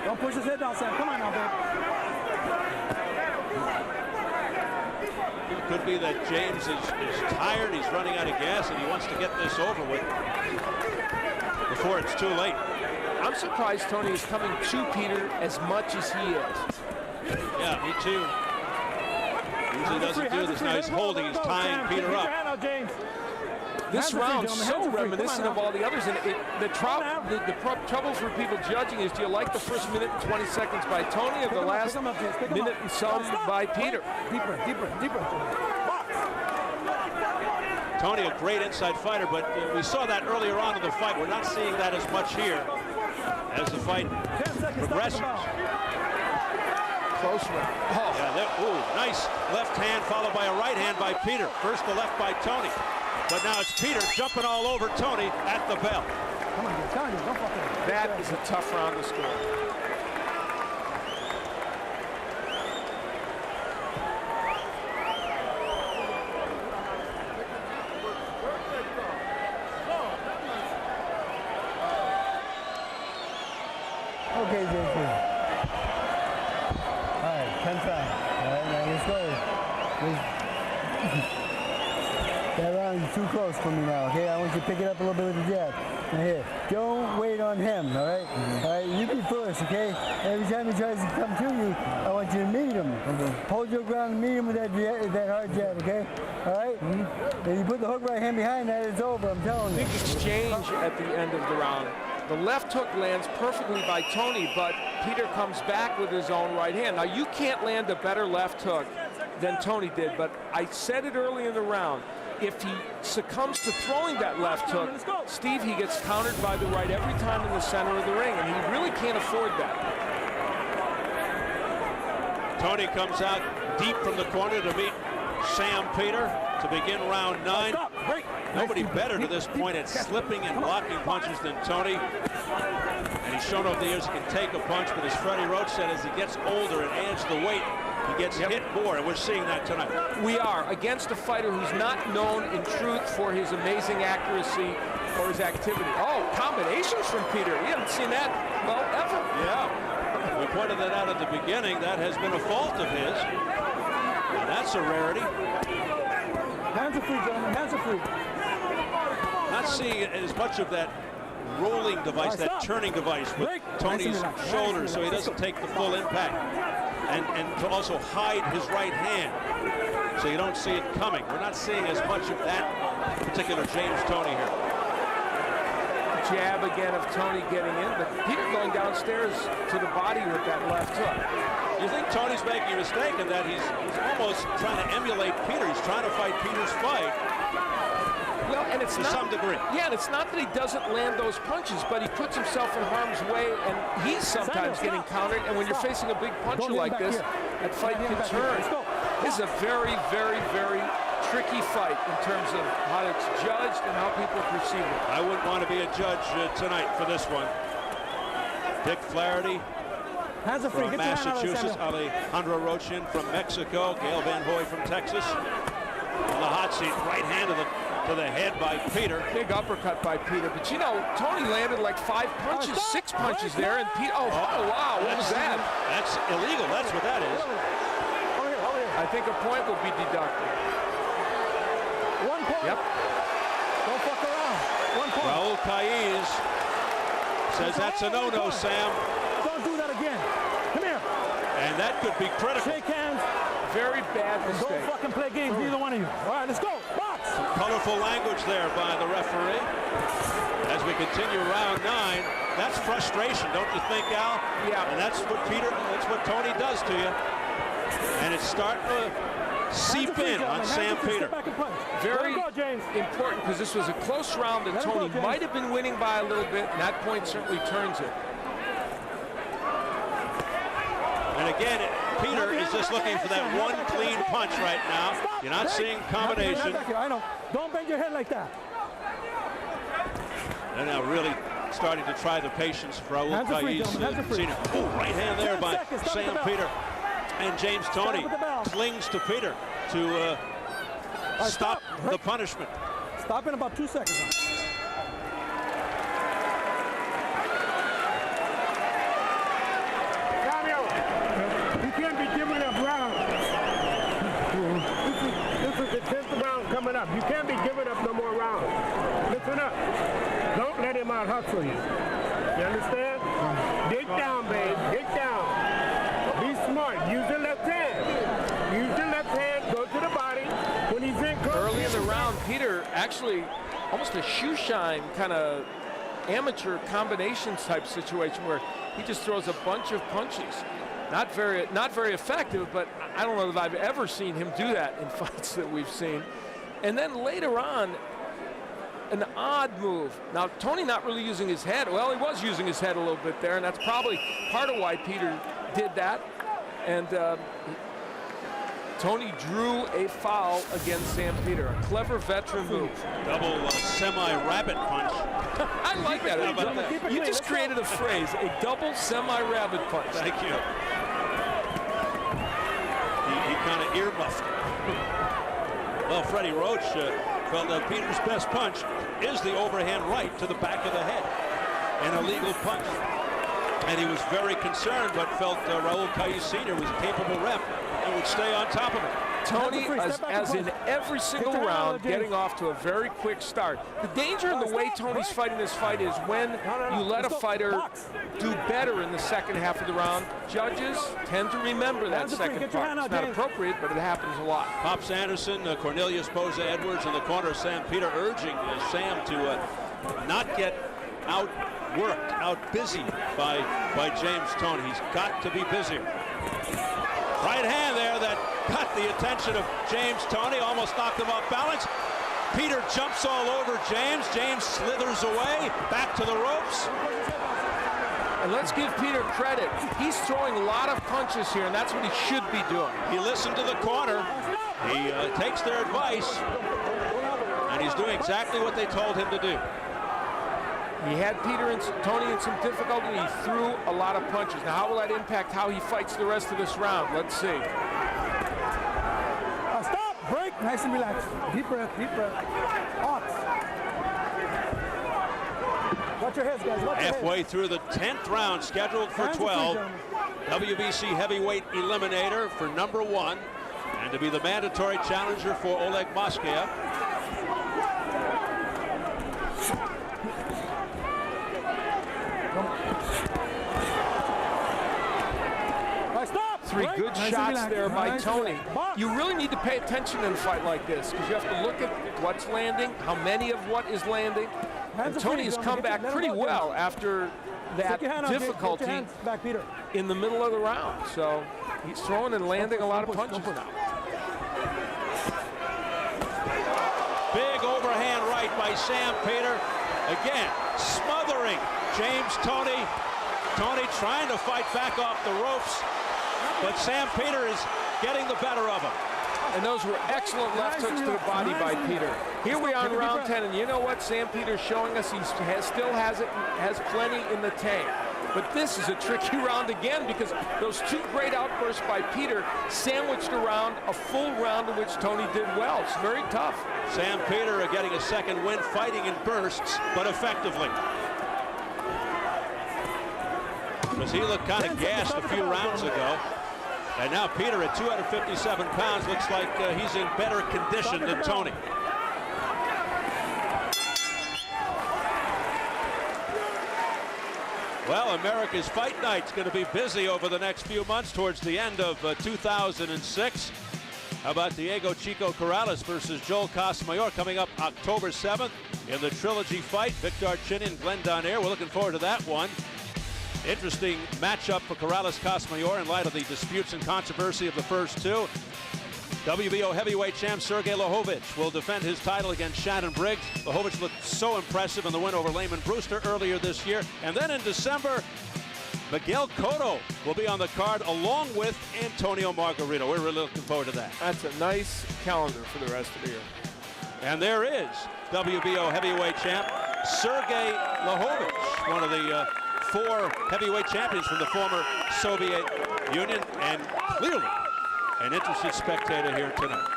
Don't push his head down, Sam. Come on now, babe. It could be that James is tired, he's running out of gas, and he wants to get this over with before it's too late. I'm surprised Toney is coming to Peter as much as he is. Yeah, me too. Usually doesn't do this. Now he's holding, he's tying Peter up. This round's so reminiscent of all the others, and the trouble for people judging is, do you like the first minute and 20 seconds by Toney or the last minute and some by Peter? Deeper. Toney, a great inside fighter, but we saw that earlier on in the fight. We're not seeing that as much here as the fight progresses. Close round. Oh. Yeah, nice left hand followed by a right hand by Peter. First the left by Toney. But now it's Peter jumping all over Toney at the bell. Come on, don't fuck it up. That is a tough round to score. Okay, JP. All right, 10 times. All right, now let's go. That round is too close for me now, okay? I want you to pick it up a little bit with the jab. Now here, don't wait on him, all right? All right, you be first, okay? Every time he tries to come to you, I want you to meet him. Hold your ground and meet him with that hard jab, okay? All right? Then you put the hook right hand behind that, it's over, I'm telling you. Big exchange at the end of the round. The left hook lands perfectly by Toney, but Peter comes back with his own right hand. Now, you can't land a better left hook than Toney did, but I said it early in the round. If he succumbs to throwing that left hook, Steve, he gets countered by the right every time in the center of the ring, and he really can't afford that. Toney comes out deep from the corner to meet Sam Peter to begin round 9. Nobody better to this point at slipping and blocking punches than Toney. And he's shown over the years he can take a punch, but as Freddie Roach said, as he gets older and adds the weight, He gets hit more, and we're seeing that tonight. We are, against a fighter who's not known in truth for his amazing accuracy or his activity. Oh, combinations from Peter. We haven't seen that, well, ever. Yeah, we pointed that out at the beginning. That has been a fault of his. And that's a rarity. Hands are free, gentlemen. Hands are free. Not seeing as much of that rolling device, that turning device with Toney's shoulder, so he doesn't take the full impact. And to also hide his right hand, so you don't see it coming. We're not seeing as much of that particular James Toney here. Jab again of Toney getting in, but Peter going downstairs to the body with that left hook. You think Toney's making a mistake in that he's almost trying to emulate Peter. He's trying to fight Peter's fight. Well, and it's to some degree. Yeah, and it's not that he doesn't land those punches, but he puts himself in harm's way, and he's sometimes getting countered. And when you're facing a big puncher like this, that fight can turn. This is a very, very, very tricky fight in terms of how it's judged and how people perceive it. I wouldn't want to be a judge tonight for this one. Dick Flaherty from Massachusetts, Alejandro Rochin from Mexico, Gail Van Hoy from Texas. On the hot seat, right hand to the head by Peter. Big uppercut by Peter, but you know, Toney landed like 5 punches, 6 punches there, and Peter, oh wow, what was that? That's illegal, that's what that is. I think a point will be deducted. 1 point. Yep. Don't fuck around. 1 point. Raul Caiz says that's a no-no, Sam. Don't do that again. Come here. And that could be critical. Shake hands. Very bad mistake. Don't fucking play games, neither one of you. All right, let's go. Box. Some colorful language there by the referee. As we continue round 9, that's frustration, don't you think, Al? Yeah. And that's what Toney does to you. And it's starting to seep in on Sam Peter. Very important, because this was a close round that Toney might have been winning by a little bit, and that point certainly turns it. And again, Peter is just looking for that one clean punch right now. You're not seeing combination. I know. Don't bend your head like that. They're now really starting to try the patience for Raul Caiz Sr. Oh, right hand there by Sam Peter. And James Toney clings to Peter to stop the punishment. Stop in about 2 seconds. You can't be giving up rounds. This is the 10th round coming up. You can't be giving up no more rounds. Listen up. Don't let him out hustle you. You understand? Dig down, babe. Dig down. Be smart. Use the left hand. Use the left hand. Go to the body. When he's in close. Early in the round, Peter actually almost a shoe shine kind of amateur combinations type situation where he just throws a bunch of punches. Not very effective, but I don't know that I've ever seen him do that in fights that we've seen. And then later on, an odd move. Now, Toney not really using his head. Well, he was using his head a little bit there, and that's probably part of why Peter did that. And Toney drew a foul against Sam Peter. A clever veteran move. Double semi-rabbit punch. I like that. You just created a phrase, a double semi-rabbit punch. Thank you. He kind of earmuffed. Well, Freddie Roach felt that Peter's best punch is the overhand right to the back of the head. An illegal punch. And he was very concerned, but felt Raul Caiz Sr. was a capable ref and would stay on top of it. Toney, as in every single round, getting off to a very quick start. The danger in the way Toney's fighting this fight is when you let a fighter do better in the second half of the round. Judges tend to remember that second part. It's not appropriate, but it happens a lot. Pops Anderson, Cornelius Poza Edwards in the corner of Sam Peter, urging Sam to not get outworked, out-busy by James Toney. He's got to be busier. Right hand there that got the attention of James Toney, almost knocked him off balance. Peter jumps all over James. James slithers away, back to the ropes. And let's give Peter credit. He's throwing a lot of punches here, and that's what he should be doing. He listened to the corner. He takes their advice, and he's doing exactly what they told him to do. He had Toney in some difficulty. He threw a lot of punches. Now, how will that impact how he fights the rest of this round? Let's see. Nice and relaxed. Deep breath, deep breath. Ox. Watch your heads, guys. Watch your Halfway heads. through the 10th round, scheduled for Hands are free, 12. gentlemen. WBC heavyweight eliminator for number 1, and to be the mandatory challenger for Oleg Moskaya. Stop. Three Right. good Nice and shots relaxed. there by Nice Toney. and relaxed. You really need to pay attention in a fight like this because you have to look at what's landing, how many of what is landing. Hands And are free, Toney has gentlemen. come Get back your- let pretty him go, well after that Stick your hand out, Jake. Get your difficulty hands back, Peter. in the middle of the round. So he's throwing and landing a lot of Don't push, punches don't push. now. Big overhand right by Sam Peter. Again, smothering James Toney. Toney trying to fight back off the ropes, but Sam Peter is getting the better of him. And those were excellent left hooks to the body by Peter. Here we are in round 10, and you know what? Sam Peter's showing us he still has plenty in the tank. But this is a tricky round again because those two great outbursts by Peter sandwiched around a full round in which Toney did well. It's very tough. Sam Peter getting a second win, fighting in bursts, but effectively. Because he looked kind of gassed a few rounds ago. And now Peter at 257 pounds looks like he's in better condition than Toney. Well, America's Fight Night's going to be busy over the next few months towards the end of 2006. How about Diego Chico Corrales versus Joel Casamayor coming up October 7th in the trilogy fight? Victor Archinian, Glenn Donaire. We're looking forward to that one. Interesting matchup for Corrales-Casamayor in light of the disputes and controversy of the first two. WBO heavyweight champ Sergey Lahovich will defend his title against Shannon Briggs. Lahovich looked so impressive in the win over Layman Brewster earlier this year. And then in December, Miguel Cotto will be on the card along with Antonio Margarito. We're really looking forward to that. That's a nice calendar for the rest of the year. And there is WBO heavyweight champ Sergey Lahovich, one of the 4 heavyweight champions from the former Soviet Union, and clearly an interested spectator here tonight.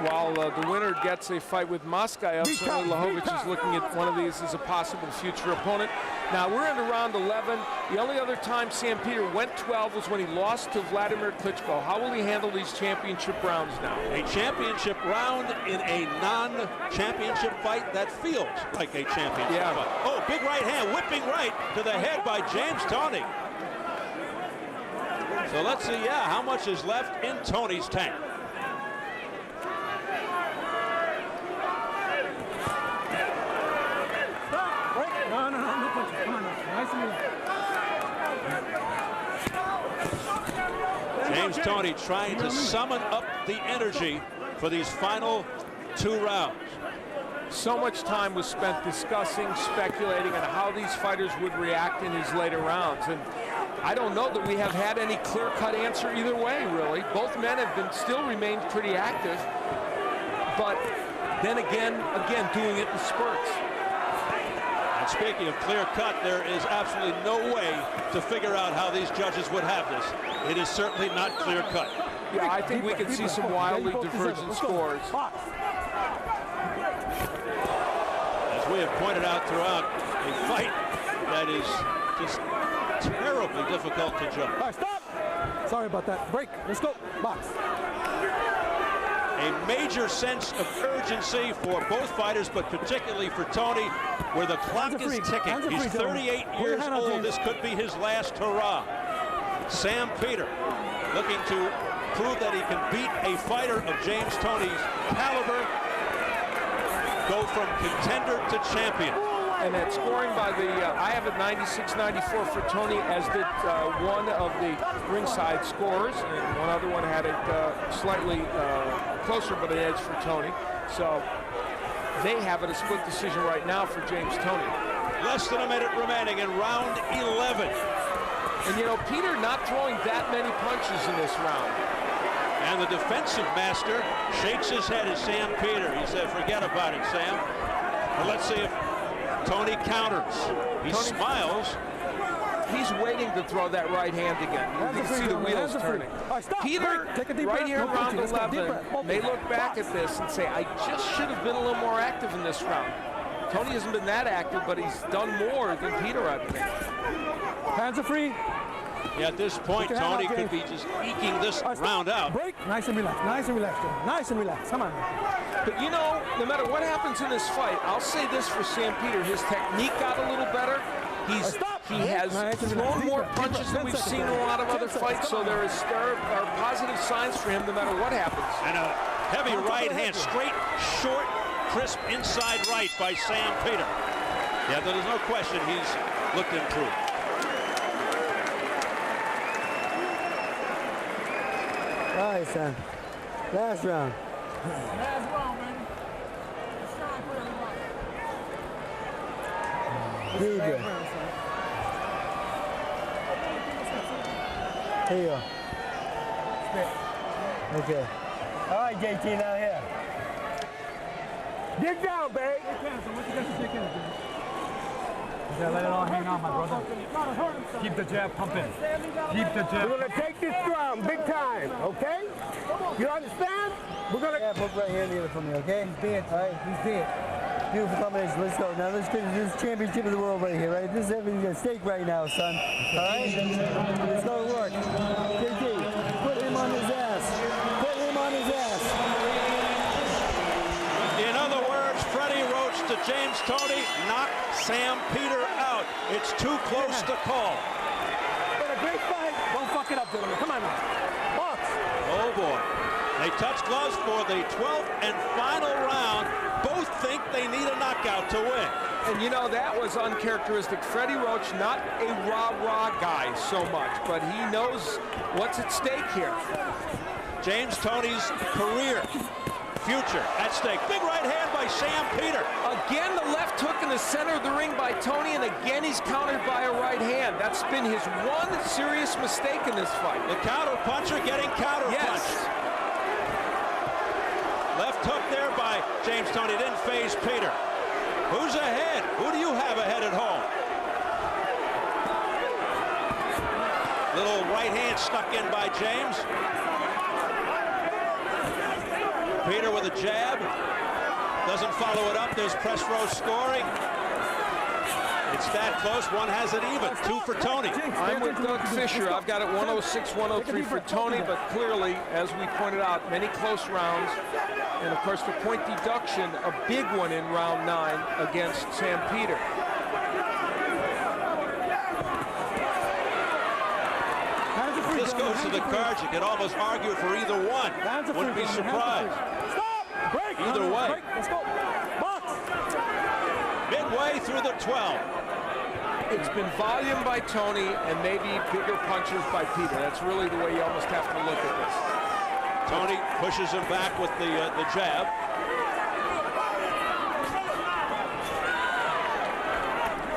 While the winner gets a fight with Moskaya, certainly Lahovich is looking at one of these as a possible future opponent. Now we're into round 11. The only other time Sam Peter went 12 was when he lost to Vladimir Klitschko. How will he handle these championship rounds now? A championship round in a non-championship fight that feels like a championship fight. Oh, big right hand, whipping right to the head by James Toney. So let's see, how much is left in Toney's tank. No punches. Come on now. Nice and relaxed. James Toney trying to summon up the energy for these final 2 rounds. So much time was spent discussing, speculating on how these fighters would react in these later rounds. And I don't know that we have had any clear-cut answer either way, really. Both men have still remained pretty active. But then again, doing it in spurts. And speaking of clear-cut, there is absolutely no way to figure out how these judges would have this. It is certainly not clear-cut. Yeah, I think we could see some wildly divergent scores. As we have pointed out throughout, a fight that is just terribly difficult to judge. All right, stop. Sorry about that. Break. Let's go. Box. A major sense of urgency for both fighters, but particularly for Toney, where the clock is ticking. He's 38 years old. This could be his last hurrah. Sam Peter looking to prove that he can beat a fighter of James Toney's caliber, go from contender to champion. And that scoring by the, I have it 96-94 for Toney, as did one of the ringside scorers, and one other one had it slightly closer, but an edge for Toney. So they have it a split decision right now for James Toney. Less than a minute remaining in round 11. And you know, Peter not throwing that many punches in this round. And the defensive master shakes his head at Sam Peter. He said, forget about it, Sam. But let's see if Toney counters. He smiles. He's waiting to throw that right hand again. You can see the wheels turning. Peter, right here around 11, may look back at this and say, I just should have been a little more active in this round. Toney hasn't been that active, but he's done more than Peter, I think. Hands are free. Yeah, at this point, Toney could be just eking this round out. Break. Nice and relaxed. Nice and relaxed. Nice and relaxed. Come on. But you know, no matter what happens in this fight, I'll say this for Sam Peter. His technique got a little better. He has thrown more punches than we've seen in a lot of other fights, so there are positive signs for him no matter what happens. And a heavy right hand, straight, short, crisp inside right by Sam Peter. Yeah, there's no question he's looked improved. All right, son. Last round. Last round, man. It's time for everybody. Here you go. Here you go. Okay. All right, JT, now here. Dig down, babe. You gotta let it all hang out, my brother. Keep the jab pumping. Keep the jab. We're gonna take this round big time, okay? You understand? We're gonna. Yeah, put right here in the other for me, okay? He's dead. All right, he's dead. Beautiful combination. Let's go. Now let's get this championship of the world right here, right? This is everything at stake right now, son. All right? Let's go to work. JT, put him on his ass. Put him on his ass. In other words, Freddie Roach to James Toney knocked Sam Peter out. It's too close to call. Been a great fight. Don't fuck it up, gentlemen. Come on now. Box. Oh boy. They touch gloves for the 12th and final round. Both think they need a knockout to win. And you know, that was uncharacteristic. Freddie Roach, not a rah-rah guy so much, but he knows what's at stake here. James Toney's career, future at stake. Big right hand by Sam Peter. Again, the left hook in the center of the ring by Toney, and again he's countered by a right hand. That's been his one serious mistake in this fight. The counter puncher getting counter punched. Yes. Left hook there by James Toney, didn't phase Peter. Who's ahead? Who do you have ahead at home? Little right hand stuck in by James. Peter with a jab. Doesn't follow it up. There's press row scoring. It's that close. One has it even. 2 for Toney. I'm with Doug Fisher. I've got it 106, 103 for Toney, but clearly, as we pointed out, many close rounds. And of course, the point deduction, a big one in round 9 against Sam Peter. This goes to the cards. You could almost argue for either one. Wouldn't be surprised. Either way. Let's go. Box. Midway through the 12. It's been volume by Toney and maybe bigger punches by Peter. That's really the way you almost have to look at this. Toney pushes him back with the jab.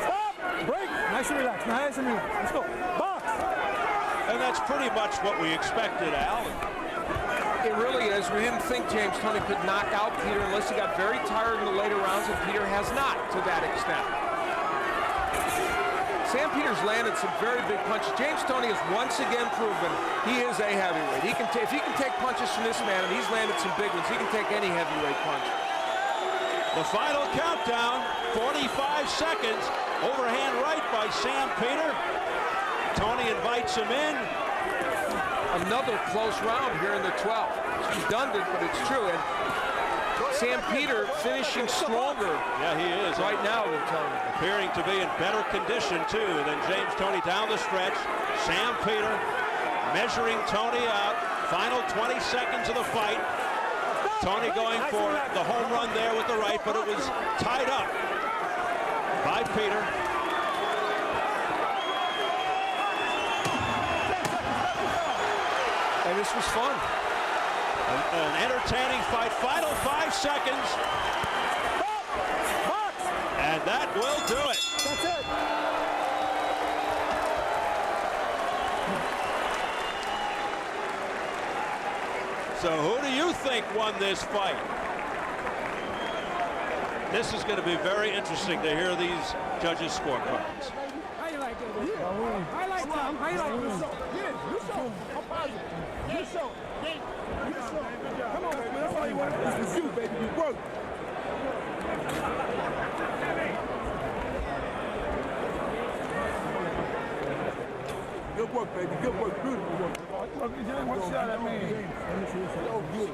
Stop. Break. Nice and relaxed. Nice and relaxed. Let's go. Box. And that's pretty much what we expected, Al. It really is. We didn't think James Toney could knock out Peter unless he got very tired in the later rounds, and Peter has not to that extent. Sam Peter's landed some very big punches. James Toney has once again proven he is a heavyweight. If he can take punches from this man, and he's landed some big ones, he can take any heavyweight punch. The final countdown, 45 seconds. Overhand right by Sam Peter. Toney invites him in. Another close round here in the 12th. It's redundant, but it's true. And Sam Peter finishing stronger. Yeah, he is. Right now than Toney. Appearing to be in better condition, too, than James Toney down the stretch. Sam Peter measuring Toney out. Final 20 seconds of the fight. Toney going for the home run there with the right, but it was tied up by Peter. And this was fun. An entertaining fight. Final 5 seconds. And that will do it. That's it. So who do you think won this fight? This is going to be very interesting to hear these judges' scorecards. How you like this? Highlight time. Highlight. You show. Yeah, you show. I'm positive. You show. You show. Come on, baby. That's all you want. This is you, baby. You work. Good work, baby. Good work. Beautiful work. One shot at me. Oh, good.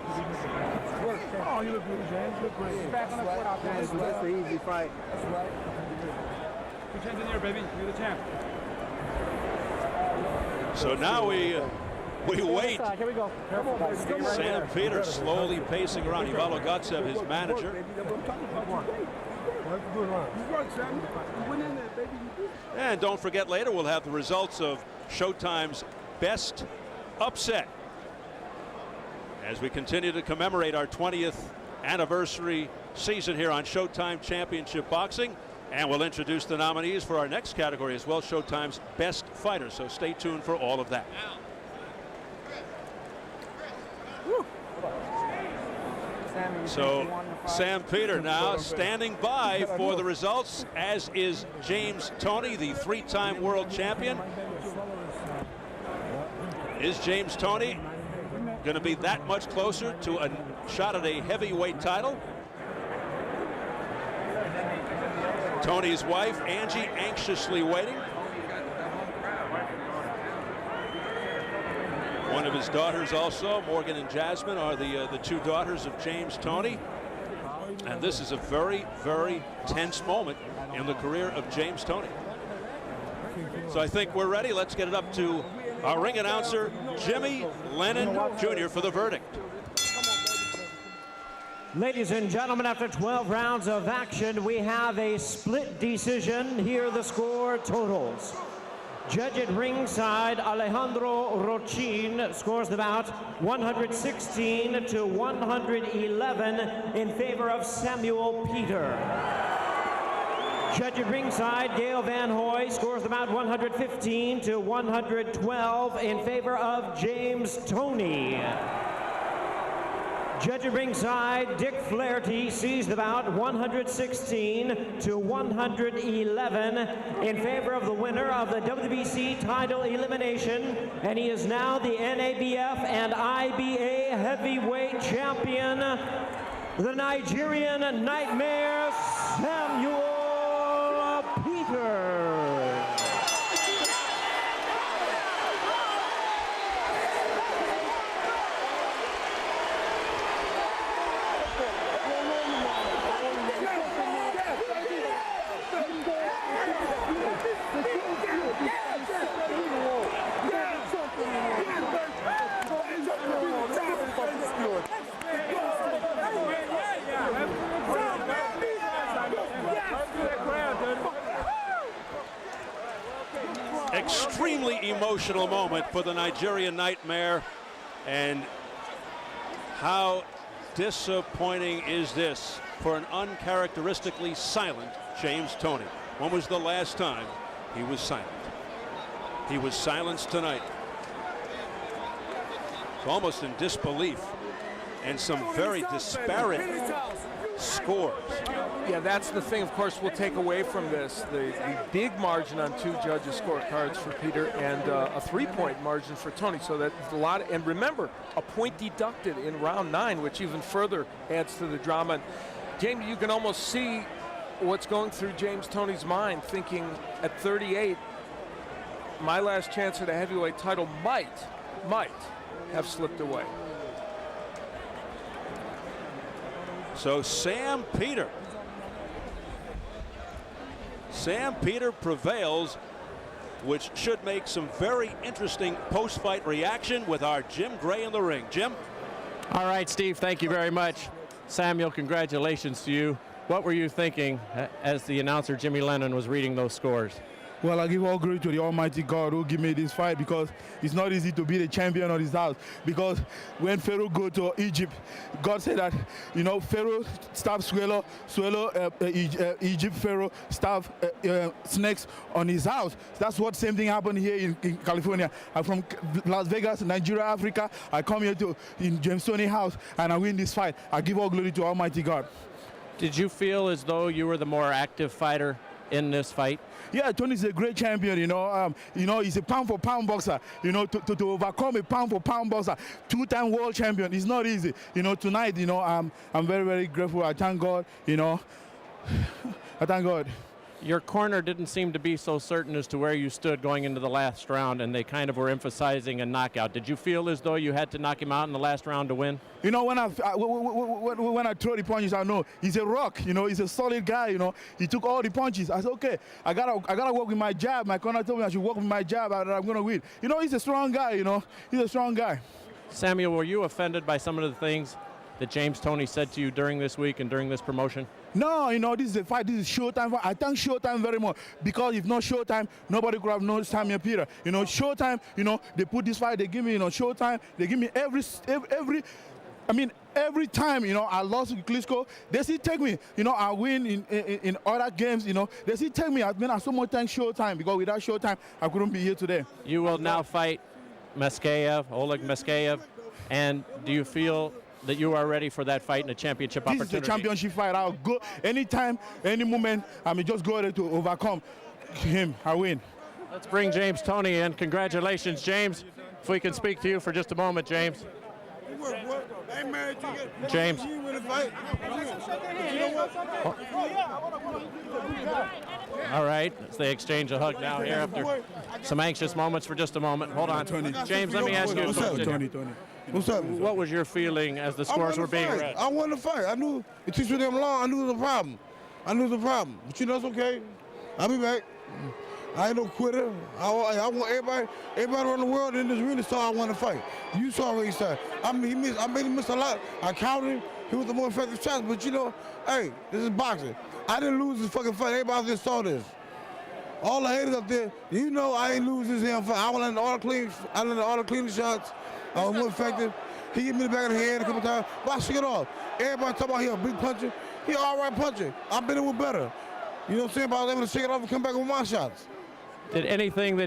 Work. Oh, you look good, James. You look great. Back on the foot out there. That's the easy fight. That's right. Two champs in there, baby. You're the champ. So now we wait. Here we go. Sam Peter slowly pacing around. Ivalo Gotsev, his manager. And don't forget, later we'll have the results of Showtime's best upset as we continue to commemorate our 20th anniversary season here on Showtime Championship Boxing. And we'll introduce the nominees for our next category as well, Showtime's best fighter. So stay tuned for all of that. So Sam Peter now standing by for the results, as is James Toney, the three-time world champion. Is James Toney going to be that much closer to a shot at a heavyweight title? Tony's wife, Angie, anxiously waiting. One of his daughters also, Morgan and Jasmine, are the two daughters of James Toney. And this is a very, very tense moment in the career of James Toney. So I think we're ready. Let's get it up to our ring announcer, Jimmy Lennon Jr. for the verdict. Ladies and gentlemen, after 12 rounds of action, we have a split decision. Here are the score totals. Judge at ringside, Alejandro Rochin, scores the bout 116 to 111 in favor of Samuel Peter. Judge at ringside, Gail Van Hoy, scores the bout 115 to 112 in favor of James Toney. Judge at ringside, Dick Flaherty, sees the bout 116 to 111 in favor of the winner of the WBC title elimination, and he is now the NABF and IBA heavyweight champion, the Nigerian Nightmare, Samuel Peter. Extremely emotional moment for the Nigerian Nightmare, and how disappointing is this for an uncharacteristically silent James Toney. When was the last time he was silent? He was silenced tonight. It's almost in disbelief, and some very disparate scores. Yeah, that's the thing, of course, we'll take away from this. The big margin on two judges' scorecards for Peter and a 3-point margin for Toney. So that's a lot. And remember, a point deducted in round 9, which even further adds to the drama. And James, you can almost see what's going through James Toney's mind, thinking at 38, my last chance at a heavyweight title might have slipped away. So Sam Peter prevails, which should make some very interesting post-fight reaction with our Jim Gray in the ring. Jim? All right, Steve, thank you very much. Samuel, congratulations to you. What were you thinking as the announcer Jimmy Lennon was reading those scores? Well, I give all glory to the Almighty God who gave me this fight, because it's not easy to be the champion of his house. Because when Pharaoh go to Egypt, God said that, you know, Pharaoh stabbed Egypt, Pharaoh stabbed snakes on his house. That's what same thing happened here in California. I'm from Las Vegas, Nigeria, Africa. I come here in James Toney house and I win this fight. I give all glory to Almighty God. Did you feel as though you were the more active fighter in this fight? Yeah, Tony's a great champion, he's a pound-for-pound boxer. To overcome a pound-for-pound boxer, 2-time world champion, it's not easy. Tonight, I'm very, very grateful. I thank God, I thank God. Your corner didn't seem to be so certain as to where you stood going into the last round, and they kind of were emphasizing a knockout. Did you feel as though you had to knock him out in the last round to win? When I throw the punches, I know he's a rock. He's a solid guy. He took all the punches. I said, okay, I gotta work with my jab. My corner told me I should work with my jab, and I'm gonna win. He's a strong guy. He's a strong guy. Samuel, were you offended by some of the things that James Toney said to you during this week and during this promotion? No, this is a fight. This is Showtime fight. I thank Showtime very much, because if not Showtime, nobody could have known Samuel Peter. Showtime, they put this fight, they give me, Showtime, they give me every time, I lost with Klitschko, they still take me. I win in other games, they still take me. I so much thank Showtime, because without Showtime, I couldn't be here today. You will now fight Oleg Meskeyev, and do you feel that you are ready for that fight in a championship opportunity? This is a championship fight. I'll go anytime, any moment. I mean, just go there to overcome him. I win. Let's bring James Toney in. Congratulations, James. If we can speak to you for just a moment, James. James. All right, as they exchange a hug now here after some anxious moments for just a moment. Hold on. James, let me ask you a question. Tony. What's up? What was your feeling as the scores were being read? I won the fight. I knew it took them long. I knew the problem. But it's okay. I'll be back. I ain't no quitter. I want everybody around the world in this arena saw I won the fight. You saw what he said. I made him miss a lot. I counted him. He was the more effective shot. But hey, this is boxing. I didn't lose this fucking fight. Everybody out there saw this. All the haters up there, I ain't lose this damn fight. I went all the clean shots. I was more effective. He hit me in the back of the head a couple times, but I shook it off. Everybody talking about he a big puncher. He all right puncher. I've been in with better. You know what I'm saying? But I was able to shake it off and come back with my shots. Did anything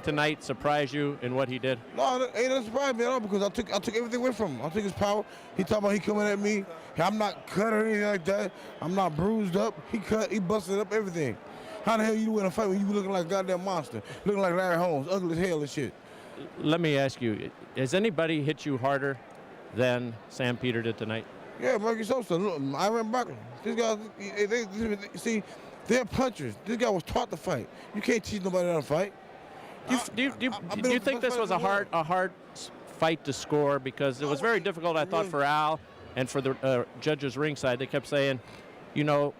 tonight surprise you in what he did? No, it ain't surprise me at all, because I took everything away from him. I took his power. He talking about he coming at me. I'm not cut or anything like that. I'm not bruised up. He busted up everything. How the hell you win a fight when you looking like a goddamn monster? Looking like Larry Holmes, ugly as hell and shit. Let me ask you, has anybody hit you harder than Sam Peter did tonight? Yeah, Mikey Sosa, Ivan Buckler. These guys, see, they're punchers. This guy was taught to fight. You can't teach nobody how to fight. Do you think this was a hard fight to score? Because it was very difficult, I thought, for Al and for the judges ringside. They kept saying, the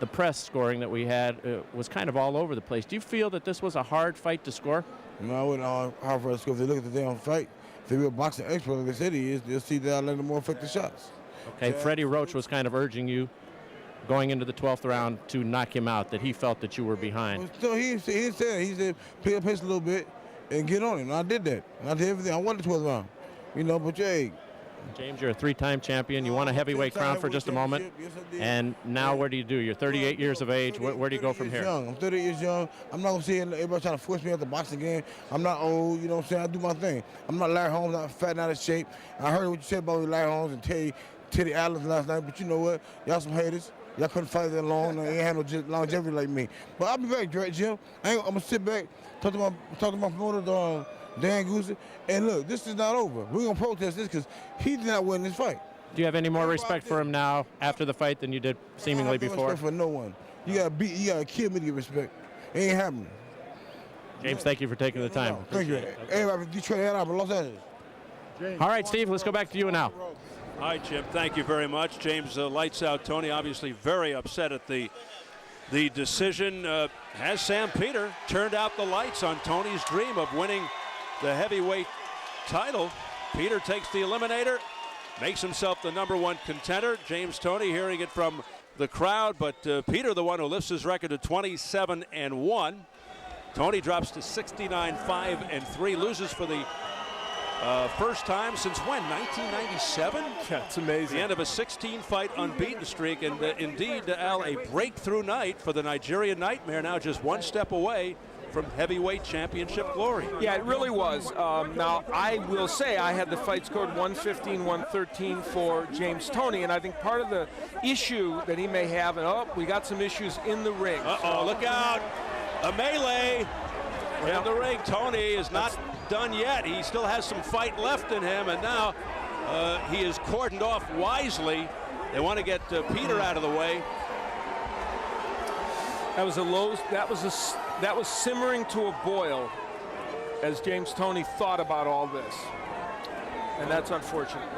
press scoring that we had was kind of all over the place. Do you feel that this was a hard fight to score? No, I wouldn't hard for us to score. If they look at the damn fight, if they were a boxing expert like they said he is, they'll see that I let them more effective shots. Okay, Freddie Roach was kind of urging you going into the 12th round to knock him out, that he felt that you were behind. So he said, pick up pace a little bit and get on him. And I did that. And I did everything. I won the 12th round. But hey. James, you're a 3-time champion. You won a heavyweight crown for just a moment. Yes, and now what do you do? You're 38 years of age. Where do you go from here? I'm 38 years young. I'm not going to see everybody trying to force me out the boxing game. I'm not old, you know what I'm saying? I do my thing. I'm not Larry Holmes, not fat, not out of shape. I heard what you said about Larry Holmes and Teddy Atlas last night, but you know what? Y'all some haters. Y'all couldn't fight that long. They ain't had no longevity like me. But I'll be back, Jim. I'm going to sit back, talk to my promoter, Dan Goosey, and look, this is not over. We're going to protest this because he did not win this fight. Do you have any more respect for him now after the fight than you did seemingly before? Respect for no one. You got to kill me to get respect. It ain't happening. James, thank you for taking the time. Thank you. Everybody from Detroit, Ann Arbor, Los Angeles. All right, Steve, let's go back to you now. Hi, Jim. Thank you very much. James lights out Toney, obviously very upset at the decision. Has Sam Peter turned out the lights on Toney's dream of winning the heavyweight title? Peter takes the eliminator, makes himself the number 1 contender. James Toney hearing it from the crowd, but Peter the one who lifts his record to 27-1. Toney drops to 69-5-3, loses for the first time since when? 1997? Yeah, it's amazing. The end of a 16-fight unbeaten streak, and indeed, Al, a breakthrough night for the Nigerian Nightmare, now just one step away from heavyweight championship glory. Yeah, it really was. Now, I will say I had the fight scored 115-113 for James Toney, and I think part of the issue that he may have, and we got some issues in the ring. Uh-oh, look out. A melee in the ring. Toney is not done yet. He still has some fight left in him, and now he is cordoned off wisely. They want to get Peter out of the way. That was simmering to a boil as James Toney thought about all this, and that's unfortunate.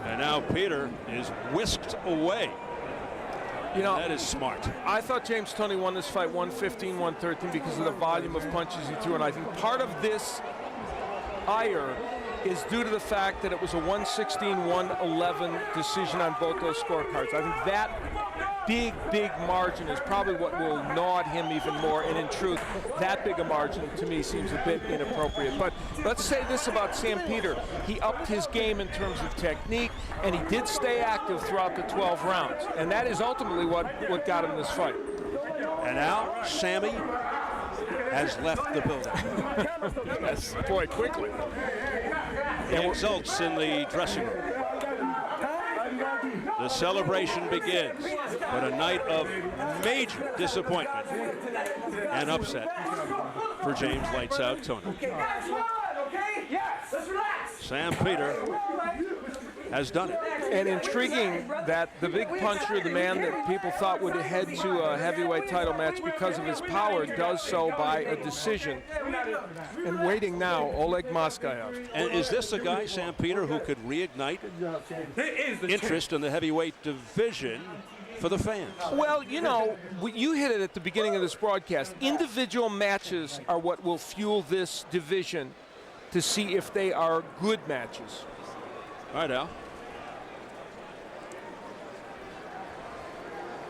And now Peter is whisked away. You know, that is smart. I thought James Toney won this fight 115-113 because of the volume of punches he threw, and I think part of this ire is due to the fact that it was a 116-111 decision on both those scorecards. I think that big margin is probably what will gnaw at him even more, and in truth, that big a margin to me seems a bit inappropriate. But let's say this about Sam Peter. He upped his game in terms of technique, and he did stay active throughout the 12 rounds, and that is ultimately what got him this fight. And now Sammy has left the building. Yes, boy, quickly. He exults in the dressing room. The celebration begins, but a night of major disappointment and upset for James Lights Out Toney. Sam Peter has done it. And intriguing that the big puncher, the man that people thought would head to a heavyweight title match because of his power, does so by a decision. And waiting now, Oleg Moskayev. And is this a guy, Sam Peter, who could reignite interest in the heavyweight division for the fans? Well, you know, you hit it at the beginning of this broadcast. Individual matches are what will fuel this division to see if they are good matches. All right, Al.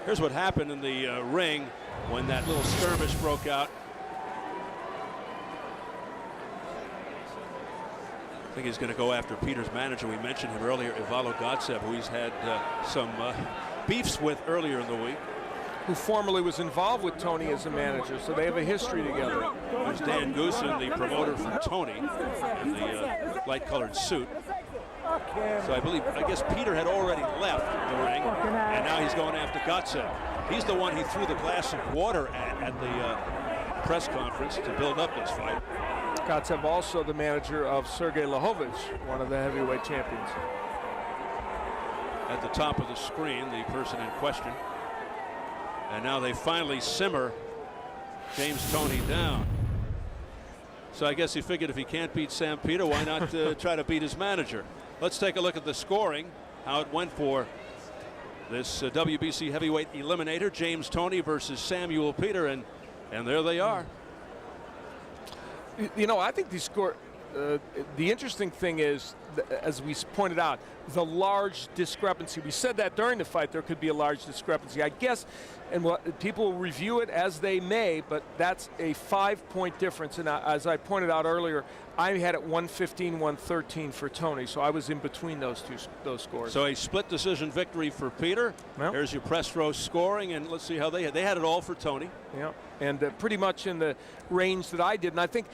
Here's what happened in the ring when that little skirmish broke out. I think he's going to go after Peter's manager. We mentioned him earlier, Ivalo Gatsev, who he's had some beefs with earlier in the week. Who formerly was involved with Toney as a manager, so they have a history together. There's Dan Goosen, the promoter for Toney, in the light-colored suit. So I guess Peter had already left the ring, and now he's going after Gatsev. He's the one he threw the glass of water at the press conference to build up this fight. Gatsev also the manager of Sergey Lahovich, one of the heavyweight champions. At the top of the screen, the person in question. And now they finally simmer James Toney down. So I guess he figured if he can't beat Sam Peter, why not try to beat his manager? Let's take a look at the scoring, how it went for this WBC heavyweight eliminator, James Toney versus Samuel Peter, and there they are. You know, I think the score, the interesting thing is, as we pointed out, the large discrepancy. We said that during the fight there could be a large discrepancy. I guess, and people will review it as they may, but that's a 5-point difference. And as I pointed out earlier, I had it 115-113 for Toney, so I was in between those scores. So a split decision victory for Peter. Well, there's your press row scoring, and let's see how they had it all for Toney. Yeah, and pretty much in the range that I did. And I think,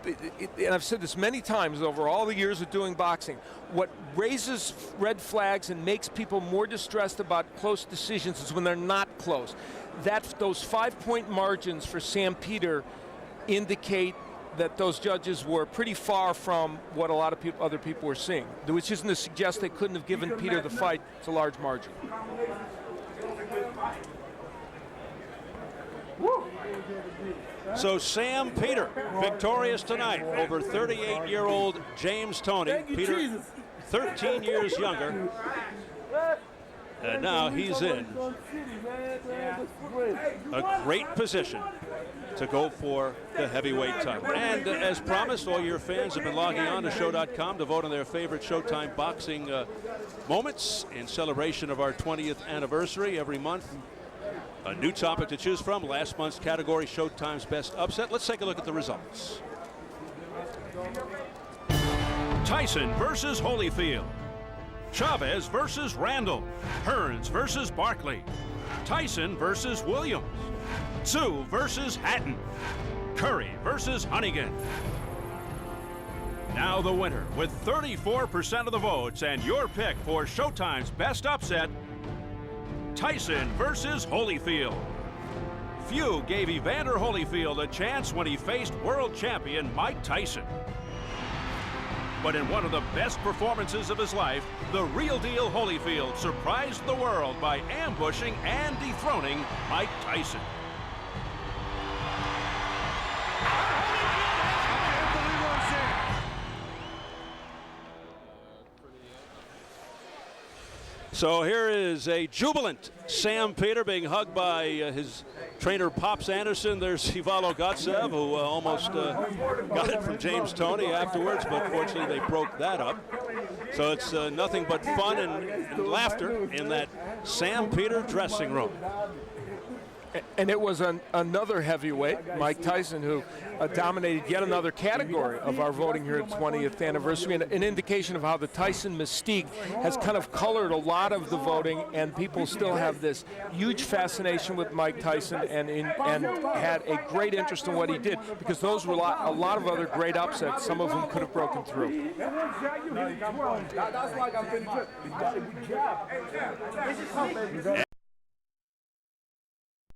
and I've said this many times over all the years of doing boxing, what raises red flags and makes people more distressed about close decisions is when they're not close. Those 5-point margins for Sam Peter indicate that those judges were pretty far from what a lot of other people were seeing, which isn't to suggest they couldn't have given Peter the fight. It's a large margin. So Sam Peter victorious tonight over 38-year-old James Toney. Peter 13 years younger. And now he's in a great position to go for the heavyweight title. And as promised, all your fans have been logging on to show.com to vote on their favorite Showtime boxing moments in celebration of our 20th anniversary. Every month, a new topic to choose from. Last month's category, Showtime's best upset. Let's take a look at the results. Tyson versus Holyfield. Chavez versus Randall. Hearns versus Barkley. Tyson versus Williams. Tszyu versus Hatton. Curry versus Hunnigan. Now the winner with 34% of the votes, and your pick for Showtime's best upset, Tyson versus Holyfield. Few gave Evander Holyfield a chance when he faced world champion Mike Tyson. But in one of the best performances of his life, the real deal Holyfield surprised the world by ambushing and dethroning Mike Tyson. So here is a jubilant Sam Peter being hugged by his trainer Pops Anderson. There's Ivalo Gotsev, who almost got it from James Toney afterwards, but fortunately they broke that up. So it's nothing but fun and laughter in that Sam Peter dressing room. And it was another heavyweight, Mike Tyson, who dominated yet another category of our voting here at 20th anniversary, and an indication of how the Tyson mystique has kind of colored a lot of the voting, and people still have this huge fascination with Mike Tyson and had a great interest in what he did, because those were a lot of other great upsets, some of them could have broken through.